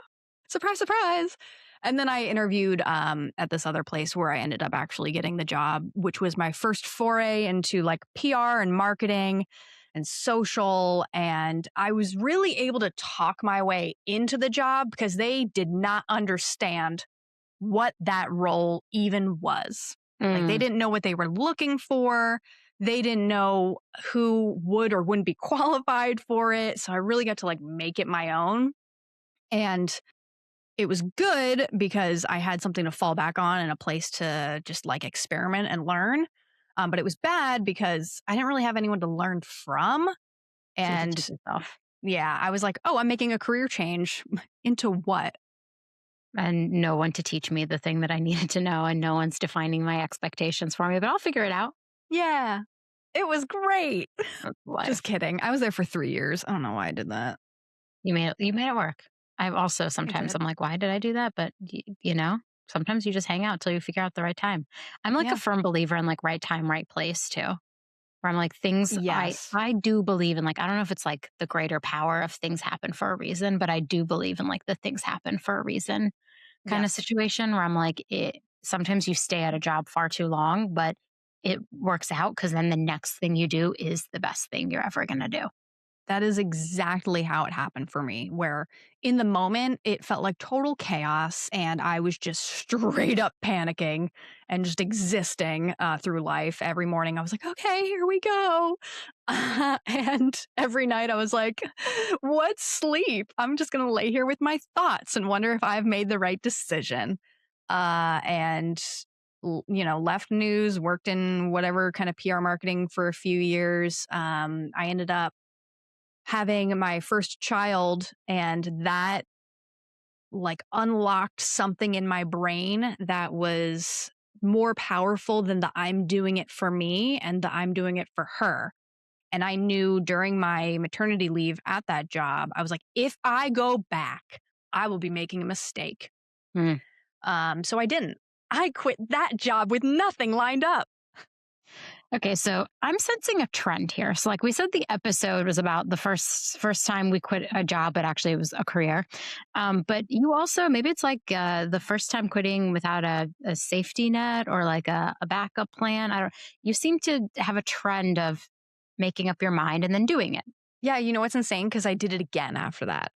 B: Surprise, surprise. And then I interviewed at this other place where I ended up actually getting the job, which was my first foray into like PR and marketing and social. And I was really able to talk my way into the job because they did not understand what that role even was. Like they
A: Mm.
B: didn't know what they were looking for. they didn't know who would or wouldn't be qualified for it. So I really got to like make it my own. And it was good because I had something to fall back on and a place to just like experiment and learn. But it was bad because I didn't really have anyone to learn from.
A: So you had to teach
B: And
A: yourself.
B: yeah, I was like, oh, I'm making a career change into what?
A: And no one to teach me the thing that I needed to know, and no one's defining my expectations for me, but I'll figure it out.
B: Yeah, it was great.
A: That's
B: Just
A: life.
B: kidding. I was there for 3 years. I don't know why I did that.
A: You made it work. I've also
B: I
A: sometimes
B: did.
A: I'm like, why did I do that? But sometimes you just hang out till you figure out the right time. I'm like a
B: Yeah.
A: firm believer in like right time, right place too. Where I'm like things I
B: Yes.
A: I do believe in, like, I don't know if it's like the greater power of things happen for a reason, but I do believe in like the things happen for a reason kind of
B: Yes.
A: situation where I'm like it sometimes you stay at a job far too long, but it works out because then the next thing you do is the best thing you're ever gonna do.
B: That is exactly how it happened for me, where in the moment it felt like total chaos and I was just straight up panicking and just existing through life. Every morning I was like, okay, here we go. And every night I was like, what sleep? I'm just going to lay here with my thoughts and wonder if I've made the right decision. And left news, worked in whatever kind of PR marketing for a few years. I ended up having my first child, and that like unlocked something in my brain that was more powerful than the I'm doing it for me and the I'm doing it for her. And I knew during my maternity leave at that job, I was like, if I go back, I will be making a mistake.
A: Mm.
B: So I didn't. I quit that job with nothing lined up.
A: Okay, so I'm sensing a trend here. So, like we said, the episode was about the first time we quit a job, but actually it was a career. But you also maybe it's like the first time quitting without a safety net or like a backup plan. I don't. You seem to have a trend of making up your mind and then doing it.
B: Yeah, you know what's insane? Because I did it again after that.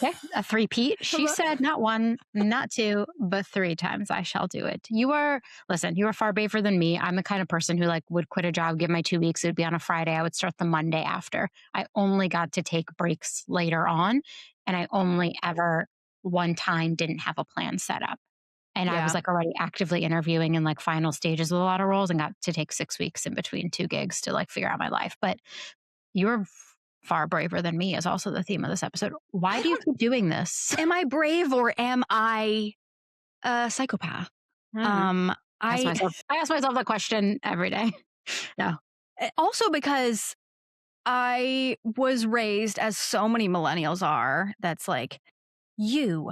A: Okay, a three-peat. She said not one, not two, but three times I shall do it. Listen, you are far braver than me. I'm the kind of person who like would quit a job, give my 2 weeks. It would be on a Friday. I would start the Monday after. I only got to take breaks later on. And I only ever one time didn't have a plan set up. And I was
B: Yeah.
A: like already actively interviewing in like final stages with a lot of roles and got to take 6 weeks in between two gigs to like figure out my life. But you're far braver than me is also the theme of this episode. Why
B: I
A: do you
B: don't
A: keep doing this?
B: Am I brave or am I a psychopath?
A: Mm.
B: Um, I
A: I ask myself that question every day. No.
B: also because I was raised as so many millennials are, that's like, you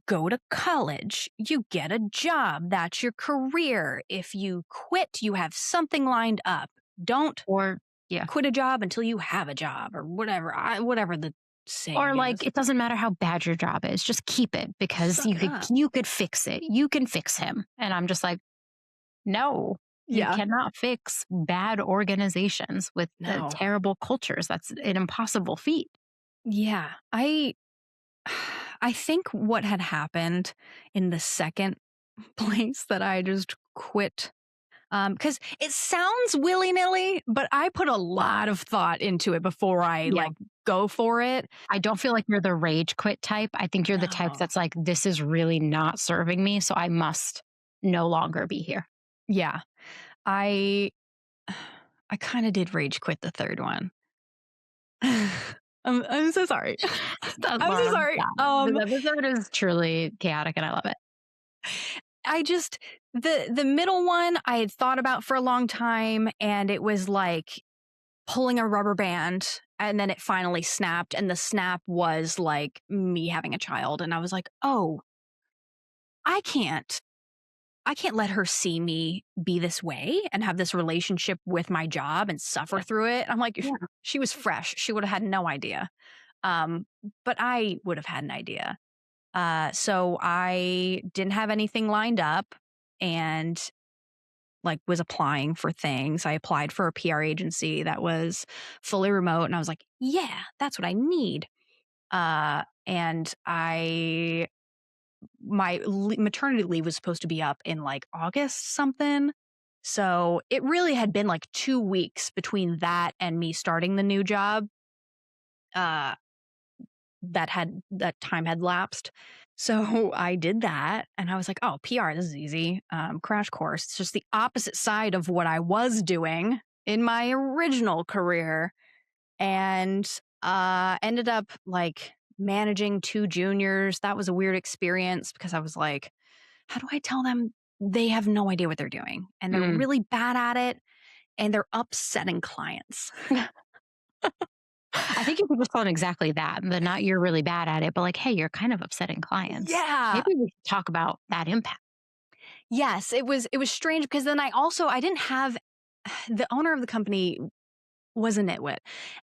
B: go to college, you get a job, that's your career. If you quit, you have something lined up. Don't
A: Or yeah.
B: quit a job until you have a job or whatever. Whatever the
A: Or
B: saying
A: like
B: is.
A: it doesn't matter how bad your job is, just keep it because
B: Suck
A: you
B: it
A: could
B: up.
A: you could fix it. You can fix him. And I'm just like, no. You
B: Yeah.
A: cannot fix bad organizations with
B: No.
A: terrible cultures. That's an impossible feat.
B: Yeah. I think what had happened in the second place that I just quit, because it sounds willy-nilly, but I put a lot of thought into it before I,
A: Yeah.
B: like, go for it.
A: I don't feel like you're the rage quit type. I think you're the type
B: No.
A: that's like, this is really not serving me. So I must no longer be here.
B: Yeah. I I kinda did rage quit the third one. I'm so sorry.
A: Stop,
B: I'm so
A: Lauren.
B: sorry.
A: Stop. This episode is truly chaotic and I love it.
B: I just the middle one I had thought about for a long time, and it was like pulling a rubber band, and then it finally snapped, and the snap was like me having a child, and I was like, "Oh, I can't I can't let her see me be this way and have this relationship with my job and suffer
A: Yeah.
B: through it." I'm like, if
A: Yeah.
B: she was fresh, she would have had no idea. Um, but I would have had an idea. So I didn't have anything lined up and like was applying for things. I applied for a PR agency that was fully remote and I was like, yeah, that's what I need. And maternity leave was supposed to be up in like August something. So it really had been like 2 weeks between that and me starting the new job. Uh, that time had lapsed. So I did that and I was like, oh, PR, this is easy. Crash course. It's just the opposite side of what I was doing in my original career. And ended up like managing two juniors. That was a weird experience because I was like, how do I tell them they have no idea what they're doing and they're
A: Mm.
B: really bad at it and they're upsetting clients?
A: I think you could just tell them exactly that, but not you're really bad at it, but like, hey, you're kind of upsetting clients.
B: Yeah.
A: Maybe we should talk about that impact.
B: Yes, it was strange because then I didn't have the owner of the company was a nitwit.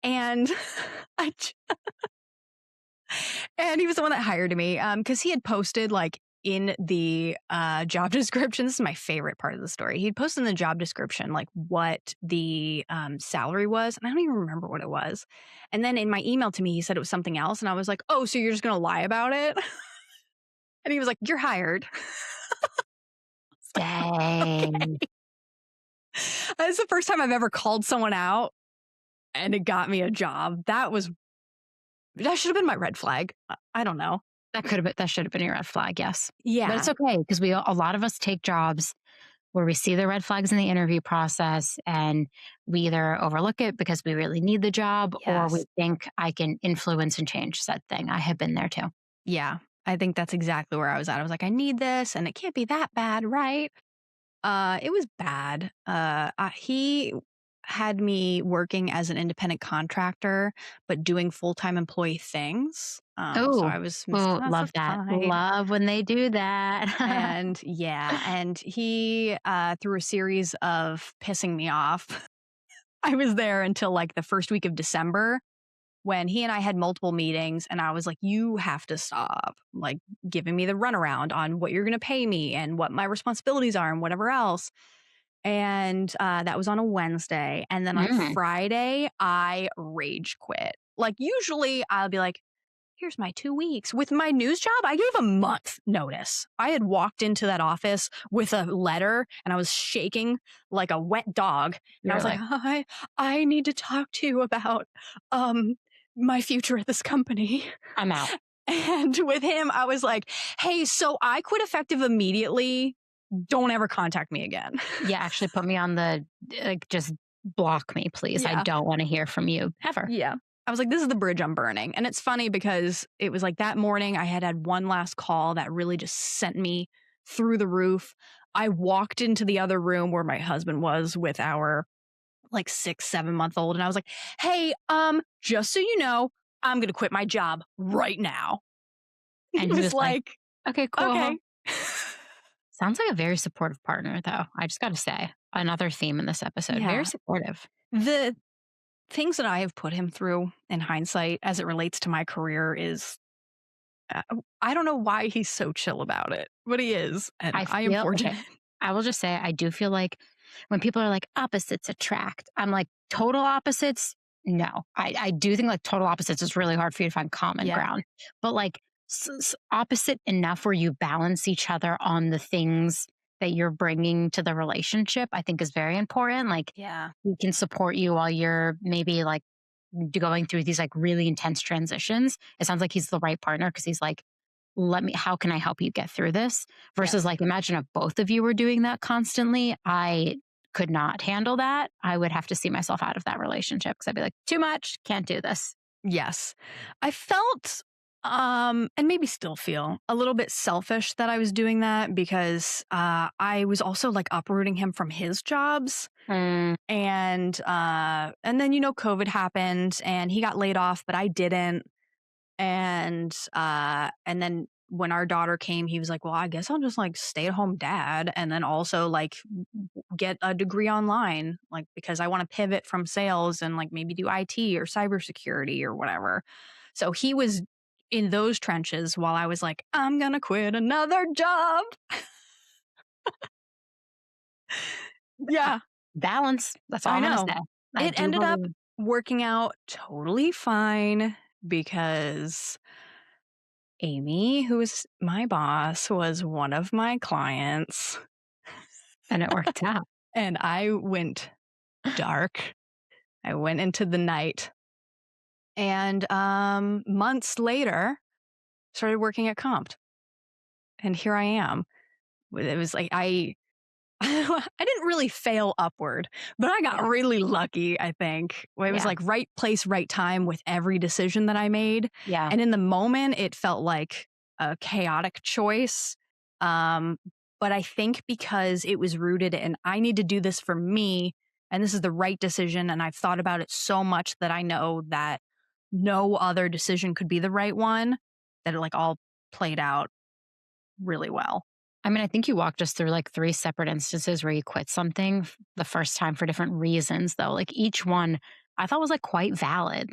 B: And I and he was the one that hired me because he had posted like in the job description. This is my favorite part of the story. He'd posted in the job description like what the salary was, and I don't even remember what it was. And then in my email to me, he said it was something else, and I was like, "Oh, so you're just gonna lie about it?" And he was like, "You're hired." It's like,
A: Dang.
B: okay. That's the first time I've ever called someone out, and it got me a job. That should have been my red flag. I don't know.
A: That should have been your red flag, yes. But it's
B: Yeah.
A: okay because a lot of us take jobs where we see the red flags in the interview process and we either overlook it because we really need the job or we
B: Yes.
A: think I can influence and change said thing. I have been there too.
B: Yeah. I think that's exactly where I was at. I was like, I need this and it can't be that bad, right? It was bad. He had me working as an independent contractor, but doing full-time employee things. So
A: Oh,
B: I was
A: oh, love that.
B: misclassified.
A: Love when they do that.
B: And yeah, and he, through a series of pissing me off, I was there until like the first week of December when he and I had multiple meetings and I was like, you have to stop like giving me the runaround on what you're going to pay me and what my responsibilities are and whatever else. And that was on a Wednesday. And then on
A: Mm,
B: Friday, I rage quit. Like, usually I'll be like, here's my 2 weeks. With my news job, I gave a month notice. I had walked into that office with a letter and I was shaking like a wet dog. And I
A: you're
B: was like,
A: like,
B: I need to talk to you about um, my future at this company.
A: I'm out.
B: And with him, I was like, hey, so I quit effective immediately. Don't ever contact me again.
A: Yeah, actually put me on the like just block me, please. I
B: Yeah.
A: don't want to hear from you ever.
B: Yeah. I was like, this is the bridge I'm burning. And it's funny because it was like that morning I had one last call that really just sent me through the roof. I walked into the other room where my husband was with our like 6, 7 month old. And I was like, hey, just so you know, I'm going to quit my job right now. He
A: And he
B: was
A: was like,
B: like,
A: okay, cool.
B: okay.
A: Sounds like a very supportive partner, though. I just got to say, another theme in this episode. Very
B: Yeah.
A: supportive.
B: The things that I have put him through in hindsight as it relates to my career is I don't know why he's so chill about it, but he is, and
A: I
B: I am
A: feel
B: fortunate.
A: okay. I will just say, I do feel like when people are like opposites attract, I'm like total opposites. No, I do think like total opposites is really hard for you to find common
B: Yeah.
A: ground, but like opposite enough where you balance each other on the things that you're bringing to the relationship, I think is very important. Like
B: Yeah.
A: he can support you while you're maybe like going through these like really intense transitions. It sounds like he's the right partner because he's like, how can I help you get through this? Versus
B: Yes.
A: like, imagine if both of you were doing that constantly. I could not handle that. I would have to see myself out of that relationship because I'd be like, too much, can't do this.
B: Yes. I felt, and maybe still feel a little bit selfish that I was doing that because I was also like uprooting him from his jobs.
A: Mm,
B: And then, COVID happened and he got laid off, but I didn't. And then when our daughter came, he was like, well, I guess I'll just like stay at home dad and then also like get a degree online, like because I want to pivot from sales and like maybe do IT or cybersecurity or whatever. So he was in those trenches while I was like, I'm gonna quit another job.
A: uh,
B: Yeah,
A: balance. That's all
B: I
A: I'm going to
B: know.
A: say. I
B: It
A: do
B: ended up
A: believe.
B: working out totally fine because Amy, who is my boss, was one of my clients.
A: And it worked out.
B: And I went dark. I went into the night. And months later, started working at Compt. And here I am. It was like I didn't really fail upward, but I got really lucky, I think. It was
A: Yeah.
B: like right place, right time with every decision that I made.
A: Yeah.
B: And in the moment, it felt like a chaotic choice. Um, but I think because it was rooted in I need to do this for me, and this is the right decision, and I've thought about it so much that I know that no other decision could be the right one, that it like all played out really well.
A: I mean, I think you walked us through like three separate instances where you quit something the first time for different reasons, though. Like each one I thought was like quite valid.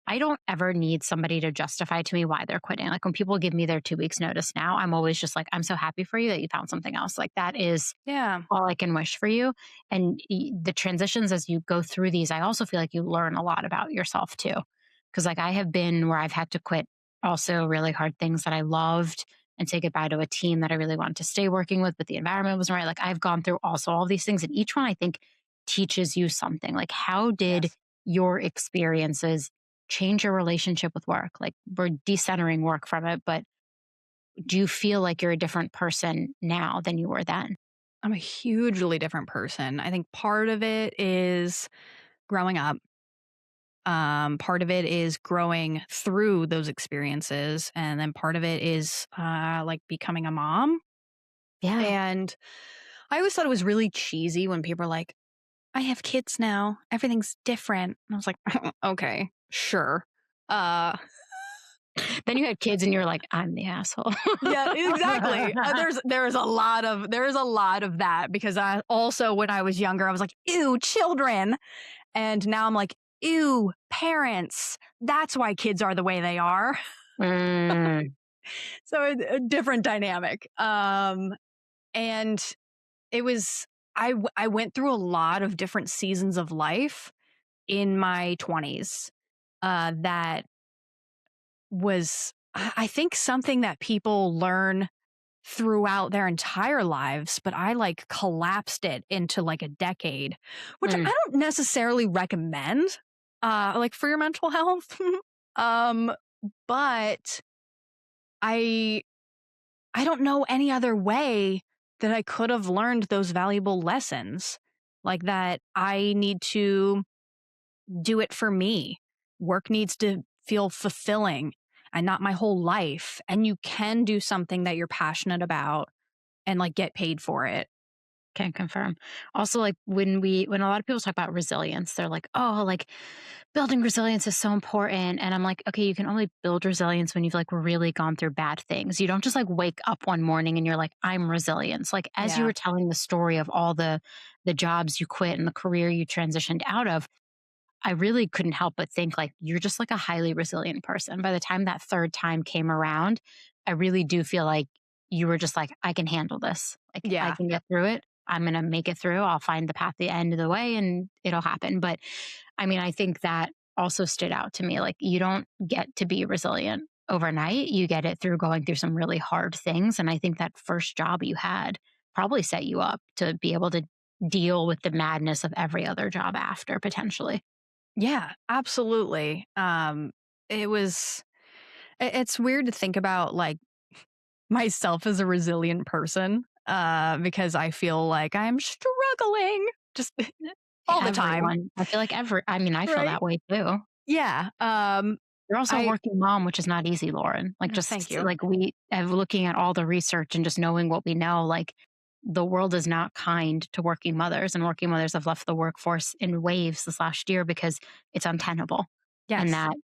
A: I don't ever need somebody to justify to me why they're quitting. Like when people give me their 2 weeks notice now, I'm always just like, I'm so happy for you that you found something else. Like that is
B: Yeah.
A: all I can wish for you. And the transitions as you go through these, I also feel like you learn a lot about yourself too. Cause like I have been where I've had to quit also really hard things that I loved and say goodbye to a team that I really wanted to stay working with, but the environment wasn't right. Like I've gone through also all these things, and each one I think teaches you something. Like, how did
B: Yes.
A: your experiences change your relationship with work? Like, we're decentering work from it, but do you feel like you're a different person now than you were then?
B: I'm a hugely different person. I think part of it is growing up. Part of it is growing through those experiences, and then part of it is like becoming a mom.
A: Yeah.
B: And I always thought it was really cheesy when people are like, "I have kids now. Everything's different." And I was like, "Okay, sure." Uh,
A: Then you had kids and you're like, I'm the asshole.
B: yeah, exactly. There is a lot of that because I also when I was younger I was like, "Ew, children." And now I'm like, ew, parents. That's why kids are the way they are.
A: Mm,
B: So a different dynamic. And it was, I went through a lot of different seasons of life in my 20s. That was, I think, something that people learn throughout their entire lives, but I like collapsed it into like a decade, which I
A: mm.
B: don't necessarily recommend like for your mental health. um but I I don't know any other way that I could have learned those valuable lessons. Like that I need to do it for me. Work needs to feel fulfilling and not my whole life. And you can do something that you're passionate about and like get paid for it.
A: Can confirm. Also, like when a lot of people talk about resilience, they're like, oh, like building resilience is so important. And I'm like, okay, you can only build resilience when you've like really gone through bad things. You don't just like wake up one morning and you're like, I'm resilient. Like as you
B: Yeah.
A: were telling the story of all the jobs you quit and the career you transitioned out of, I really couldn't help but think like you're just like a highly resilient person. By the time that third time came around, I really do feel like you were just like, I can handle this. Like I
B: Yeah.
A: can get through it. I'm going to make it through. I'll find the path at the end of the way and it'll happen. But I mean, I think that also stood out to me. Like you don't get to be resilient overnight. You get it through going through some really hard things. And I think that first job you had probably set you up to be able to deal with the madness of every other job after potentially.
B: Yeah, absolutely. It was it's weird to think about like myself as a resilient person because I feel like I'm struggling just all the time,
A: Everyone. I feel like I mean, I feel
B: right?
A: that way too.
B: Yeah.
A: You're also a
B: I
A: working mom, which is not easy, Lauren. Like
B: Thank
A: just
B: you.
A: like we looking at all the research and just knowing what we know, like the world is not kind to working mothers, and working mothers have left the workforce in waves this last year because it's untenable. And
B: Yes.
A: that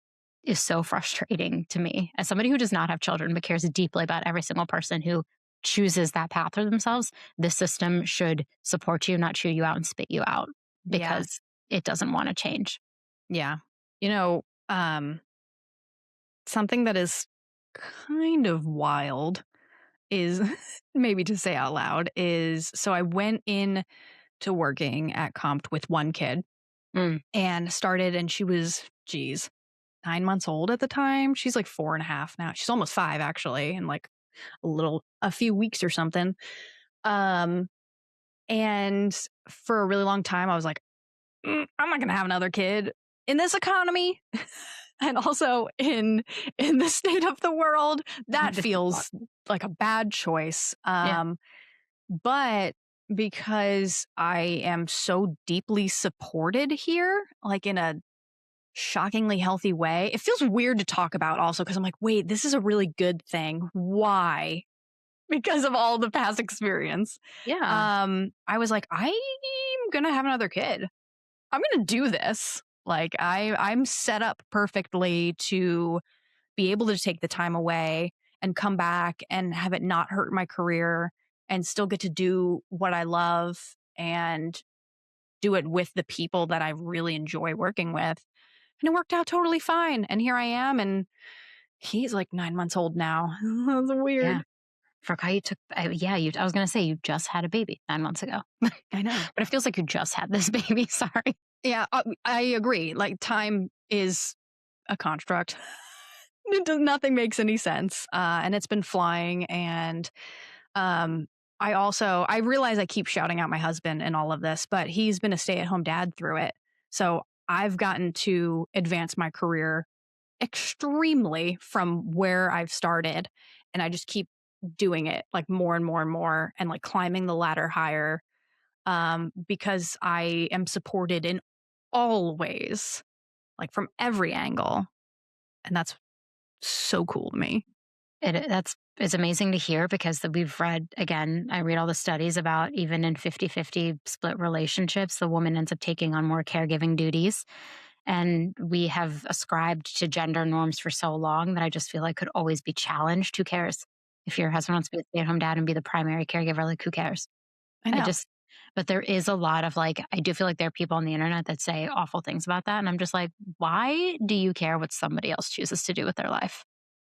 A: is so frustrating to me as somebody who does not have children but cares deeply about every single person who chooses that path for themselves. The system should support you, not chew you out and spit you out
B: Yeah.
A: because it doesn't want to change.
B: Yeah. You know, something that is kind of wild is maybe to say out loud is so I went in to working at Compt with one kid
A: Mm,
B: and started, and she was, geez, 9 months old at the time. She's like 4.5 now. She's almost 5 actually, in like a few weeks or something. Um, And for a really long time, I was like, I'm not going to have another kid in this economy. And also in the state of the world, that
A: This is a lot.
B: feels like a bad choice.
A: Yeah.
B: But because I am so deeply supported here, like in a shockingly healthy way, it feels weird to talk about also because I'm like, wait, this is a really good thing. Why? Because of all the past experience.
A: Yeah.
B: I was like, I'm gonna have another kid. I'm gonna do this. Like I'm set up perfectly to be able to take the time away and come back and have it not hurt my career and still get to do what I love and do it with the people that I really enjoy working with. And it worked out totally fine. And here I am. And he's like 9 months old now. That's
A: Yeah.
B: weird.
A: Forgot you took, yeah, I was going to say you just had a baby 9 months ago, but
B: I know.
A: it feels like you just had this baby. Sorry.
B: Yeah, I agree. Like time is a construct. Nothing makes any sense. And it's been flying. And um, I realize I keep shouting out my husband in all of this, but he's been a stay at home dad through it. So I've gotten to advance my career extremely from where I've started. And I just keep doing it like more and more and more and like climbing the ladder higher because I am supported in all ways, like from every angle. And that's so cool to me.
A: It's amazing to hear because we've read, again, I read all the studies about even in 50-50 split relationships, the woman ends up taking on more caregiving duties. And we have ascribed to gender norms for so long that I just feel like could always be challenged. Who cares? If your husband wants to be a stay at home dad and be the primary caregiver, like who cares?
B: I
A: I
B: know.
A: just, but there is a lot of like, I do feel like there are people on the internet that say awful things about that. And I'm just like, why do you care what somebody else chooses to do with their life?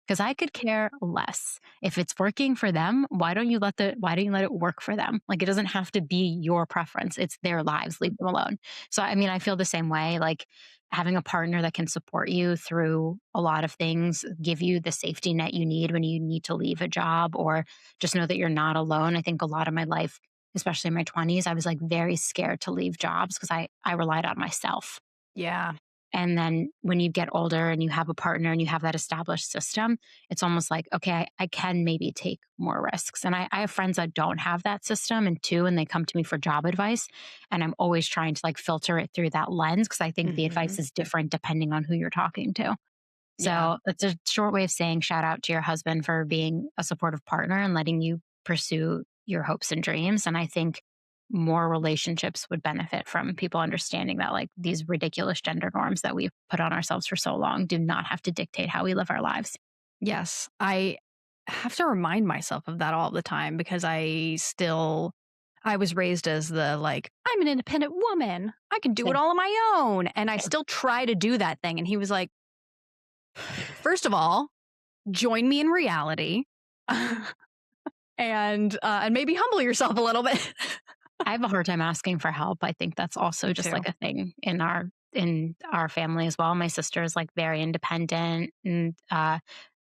A: Because I could care less. If it's working for them, why don't you let it work for them? Like it doesn't have to be your preference. It's their lives. Leave them alone. So I mean, I feel the same way. Like having a partner that can support you through a lot of things, give you the safety net you need when you need to leave a job, or just know that you're not alone. I think a lot of my life, especially in my 20s, I was like very scared to leave jobs because I relied on myself.
B: Yeah.
A: And then when you get older and you have a partner and you have that established system, it's almost like, okay, I can maybe take more risks. And I have friends that don't have that system and they come to me for job advice. And I'm always trying to like filter it through that lens because I think the advice
B: Hmm.
A: is different depending on who you're talking to.
B: Yeah.
A: So that's a short way of saying shout out to your husband for being a supportive partner and letting you pursue your hopes and dreams. And I think more relationships would benefit from people understanding that like these ridiculous gender norms that we've put on ourselves for so long do not have to dictate how we live our lives.
B: Yes. I have to remind myself of that all the time because I was raised as the like, I'm an independent woman. I can do it
A: Same.
B: all on my own. And I
A: Same.
B: still try to do that thing. And he was like, first of all, join me in reality. And maybe humble yourself a little bit.
A: I have a hard time asking for help. I think that's also
B: Me
A: just
B: too.
A: like a thing in our family as well. My sister is like very independent and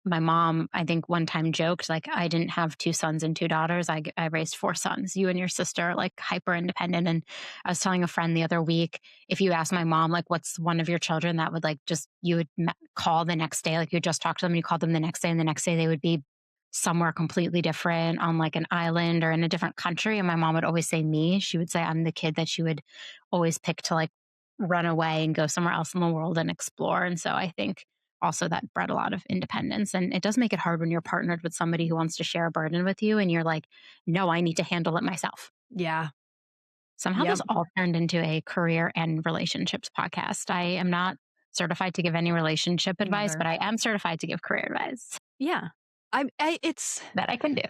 A: my mom, I think one time joked like I didn't have two sons and two daughters. I raised four sons. You and your sister are like hyper independent. And I was telling a friend the other week, if you ask my mom like what's one of your children that would like just you would call the next day, like you just talked to them, and you called them the next day, and the next day they would be somewhere completely different on like an island or in a different country. And my mom would always say me. She would say I'm the kid that she would always pick to like run away and go somewhere else in the world and explore. And so I think also that bred a lot of independence. And it does make it hard when you're partnered with somebody who wants to share a burden with you and you're like, no, I need to handle it myself.
B: Yeah.
A: Somehow
B: Yep.
A: this all turned into a career and relationships podcast. I am not certified to give any relationship
B: Me
A: advice, but
B: neither.
A: I am certified to give career advice
B: Yeah. It's
A: that I can do.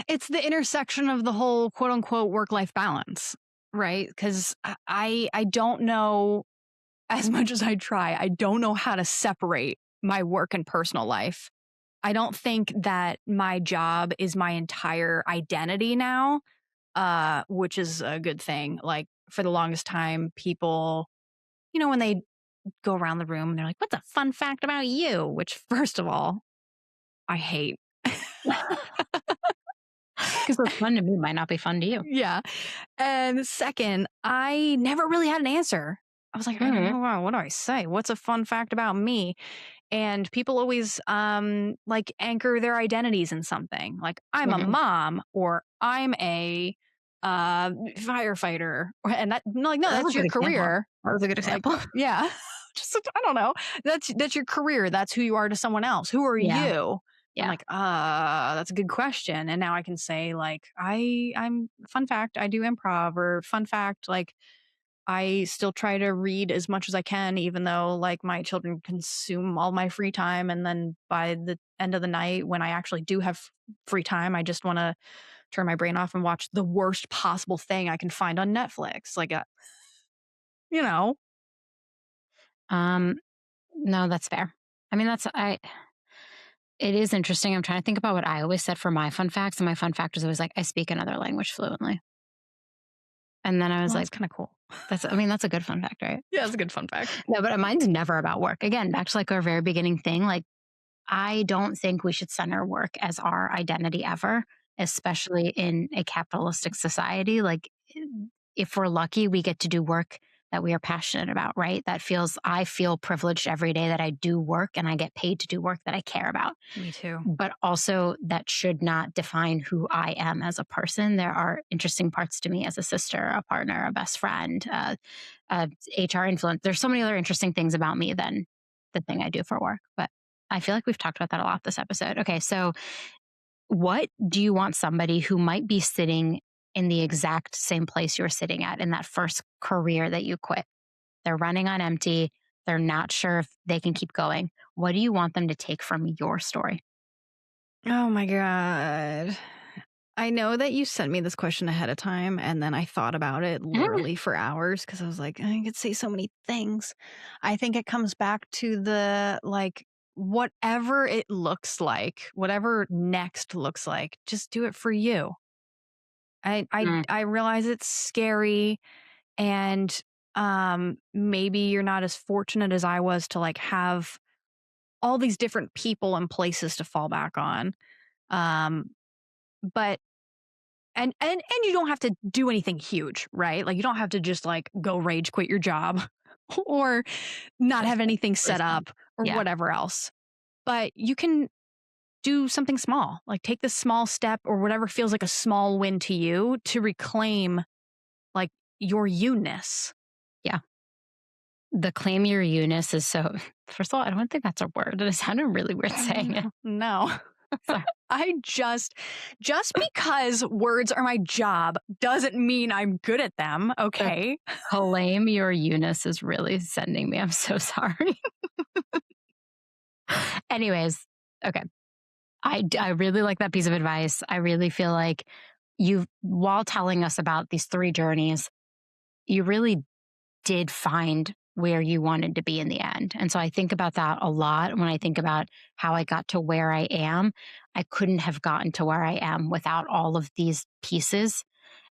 B: it's the intersection of the whole quote unquote work life balance, right? Because I don't know as much as I try. I don't know how to separate my work and personal life. I don't think that my job is my entire identity now, which is a good thing. Like for the longest time, people, when they go around the room, they're like, "What's a fun fact about you?" Which, first of all, I hate. Because
A: 'Cause what's fun to me might not be fun to you.
B: Yeah. And second, I never really had an answer. I was like, I don't
A: Mhm.
B: know, what do I say? What's a fun fact about me? And people always like anchor their identities in something. Like I'm a
A: Mhm.
B: mom or I'm a firefighter. And that like no,
A: That was
B: that's
A: a good
B: your
A: example.
B: career.
A: That was a good
B: Like
A: example.
B: yeah. Just I don't know. That's your career. That's who you are to someone else. Who are
A: Yeah.
B: you? I'm
A: Yeah.
B: like, that's a good question. And now I can say like I'm fun fact, I do improv, or fun fact, like I still try to read as much as I can, even though like my children consume all my free time. And then by the end of the night, when I actually do have free time, I just want to turn my brain off and watch the worst possible thing I can find on Netflix. Like, you know,
A: Um, no, that's fair. I mean, it is interesting. I'm trying to think about what I always said for my fun facts, and my fun fact was always like, I speak another language fluently. And then I was
B: well,
A: like,
B: that's kind of cool.
A: that's a good fun fact, right?
B: Yeah, it's a good fun fact.
A: No, but mine's never about work. Again, back to like our very beginning thing. Like, I don't think we should center work as our identity ever, especially in a capitalistic society. Like, if we're lucky, we get to do work that we are passionate about, right? I feel privileged every day that I do work and I get paid to do work that I care about.
B: Me too.
A: But also, that should not define who I am as a person. There are interesting parts to me as a sister, a partner, a best friend, HR influence. There's so many other interesting things about me than the thing I do for work. But I feel like we've talked about that a lot this episode. Okay, so what do you want somebody who might be sitting in the exact same place you're sitting at in that first career that you quit? They're running on empty. They're not sure if they can keep going. What do you want them to take from your story?
B: Oh my God. I know that you sent me this question ahead of time, and then I thought about it literally for hours because I was like, I could say so many things. I think it comes back to the like, whatever it looks like, whatever next looks like, just do it for you.
A: Mm,
B: I realize it's scary, and maybe you're not as fortunate as I was to like have all these different people and places to fall back on. Um, but and you don't have to do anything huge, right? Like you don't have to just like go rage quit your job or not
A: just
B: have anything
A: really
B: set
A: fun.
B: up or
A: Yeah.
B: whatever else. But you can do something small. Like take this small step or whatever feels like a small win to you to reclaim like your you-ness.
A: Yeah. The claim your Eunice is so, first of all, I don't think that's a word. It sounded really weird saying it.
B: No.
A: So,
B: I just because words are my job doesn't mean I'm good at them,
A: the
B: okay?
A: claim your Eunice is really sending me. I'm so sorry. Anyways, okay. I really like that piece of advice. I really feel like while telling us about these three journeys, you really did find where you wanted to be in the end. And so I think about that a lot when I think about how I got to where I am. I couldn't have gotten to where I am without all of these pieces.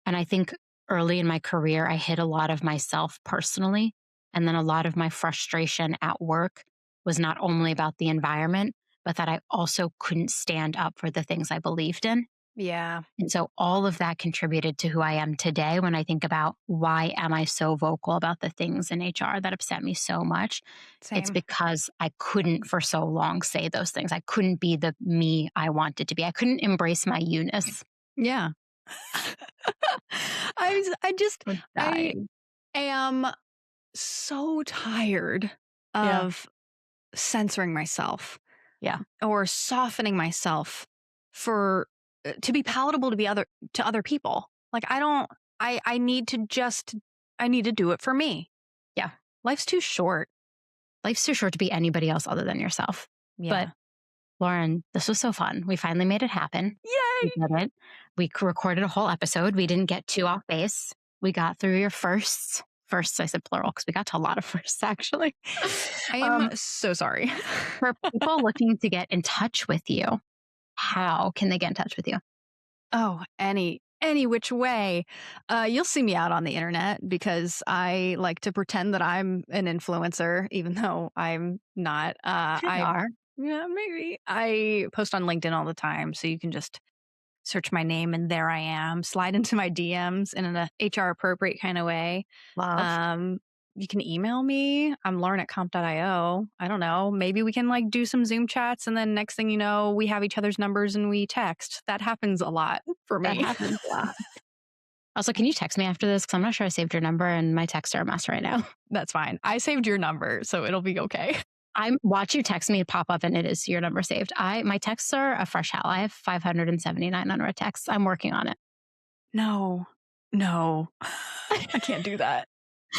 A: And I think early in my career, I hit a lot of myself personally. And then a lot of my frustration at work was not only about the environment, but that I also couldn't stand up for the things I believed in.
B: Yeah,
A: And so all of that contributed to who I am today when I think about why am I so vocal about the things in HR that upset me so much. It's
B: same.
A: because I couldn't for so long say those things. I couldn't be the me I wanted to be. I couldn't embrace my Eunice.
B: Yeah. I just
A: I'm
B: I
A: dying.
B: am so tired
A: Yeah.
B: of censoring myself
A: Yeah.
B: or softening myself for to be palatable to other people. Like I don't I need to just I need to do it for me.
A: Yeah.
B: Life's too short.
A: Life's too short to be anybody else other than yourself. But
B: Yeah.
A: Lauren, this was so fun. We finally made it happen. We
B: Yay.
A: did it. Recorded a whole episode. We didn't get too off base. We got through your firsts. Firsts, I said plural because we got to a lot of firsts actually.
B: I am
A: um,
B: so sorry.
A: for people looking to get in touch with you, how can they get in touch with you?
B: Oh, any which way. You'll see me out on the internet because I like to pretend that I'm an influencer, even though I'm not.
A: You
B: I
A: are.
B: yeah, maybe I post on LinkedIn all the time, so you can just search my name and there I am, slide into my DMs in an HR appropriate kind of way.
A: Love.
B: You can email me. I'm Lauren at compt.io. I don't know. Maybe we can like do some Zoom chats. And then next thing you know, we have each other's numbers and we text. That happens a lot for
A: That
B: me.
A: happens a lot. Also, can you text me after this? Because I'm not sure I saved your number and my texts are a mess right now.
B: That's fine. I saved your number, so it'll be okay.
A: I watch you text me pop up and it is your number saved. My texts are a fresh hell. I have 579 unread texts. I'm working on it.
B: No, I can't do that.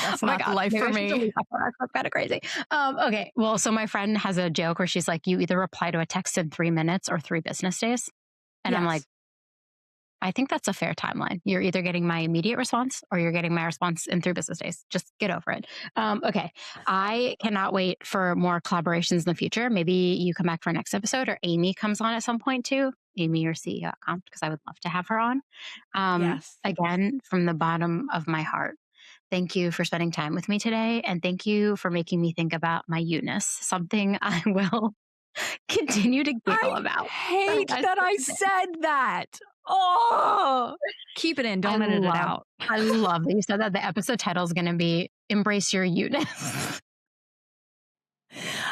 B: That's
A: Oh my
B: not
A: God.
B: life
A: Maybe
B: for
A: I should
B: me.
A: delete that one. That's kind of crazy. Okay. Well, so my friend has a joke where she's like, you either reply to a text in 3 minutes or 3 business days. And I'm like, I think that's a fair timeline. You're either getting my immediate response or you're getting my response in 3 business days. Just get over it. Okay. I cannot wait for more collaborations in the future. Maybe you come back for our next episode or Amy comes on at some point too. Amy, your CEO at Compt, because I would love to have her on.
B: Yes.
A: Again, from the bottom of my heart, thank you for spending time with me today. And thank you for making me think about my you-ness, something I will continue to giggle about.
B: I hate that I said that. Oh, keep it in. Don't edit it out.
A: I love that you said that. The episode title is going to be Embrace Your You-ness.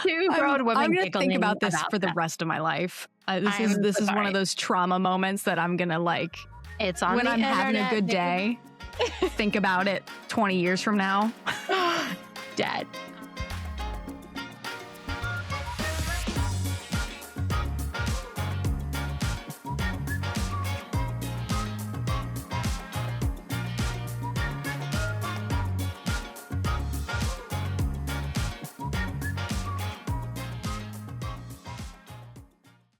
A: Two grown women
B: I'm going to
A: giggling
B: think about this for the
A: that.
B: rest of my life. This is one of those trauma moments that I'm going to like,
A: It's on
B: when
A: the
B: I'm having a
A: internet,
B: good day, think about it 20 years from now.
A: Dead.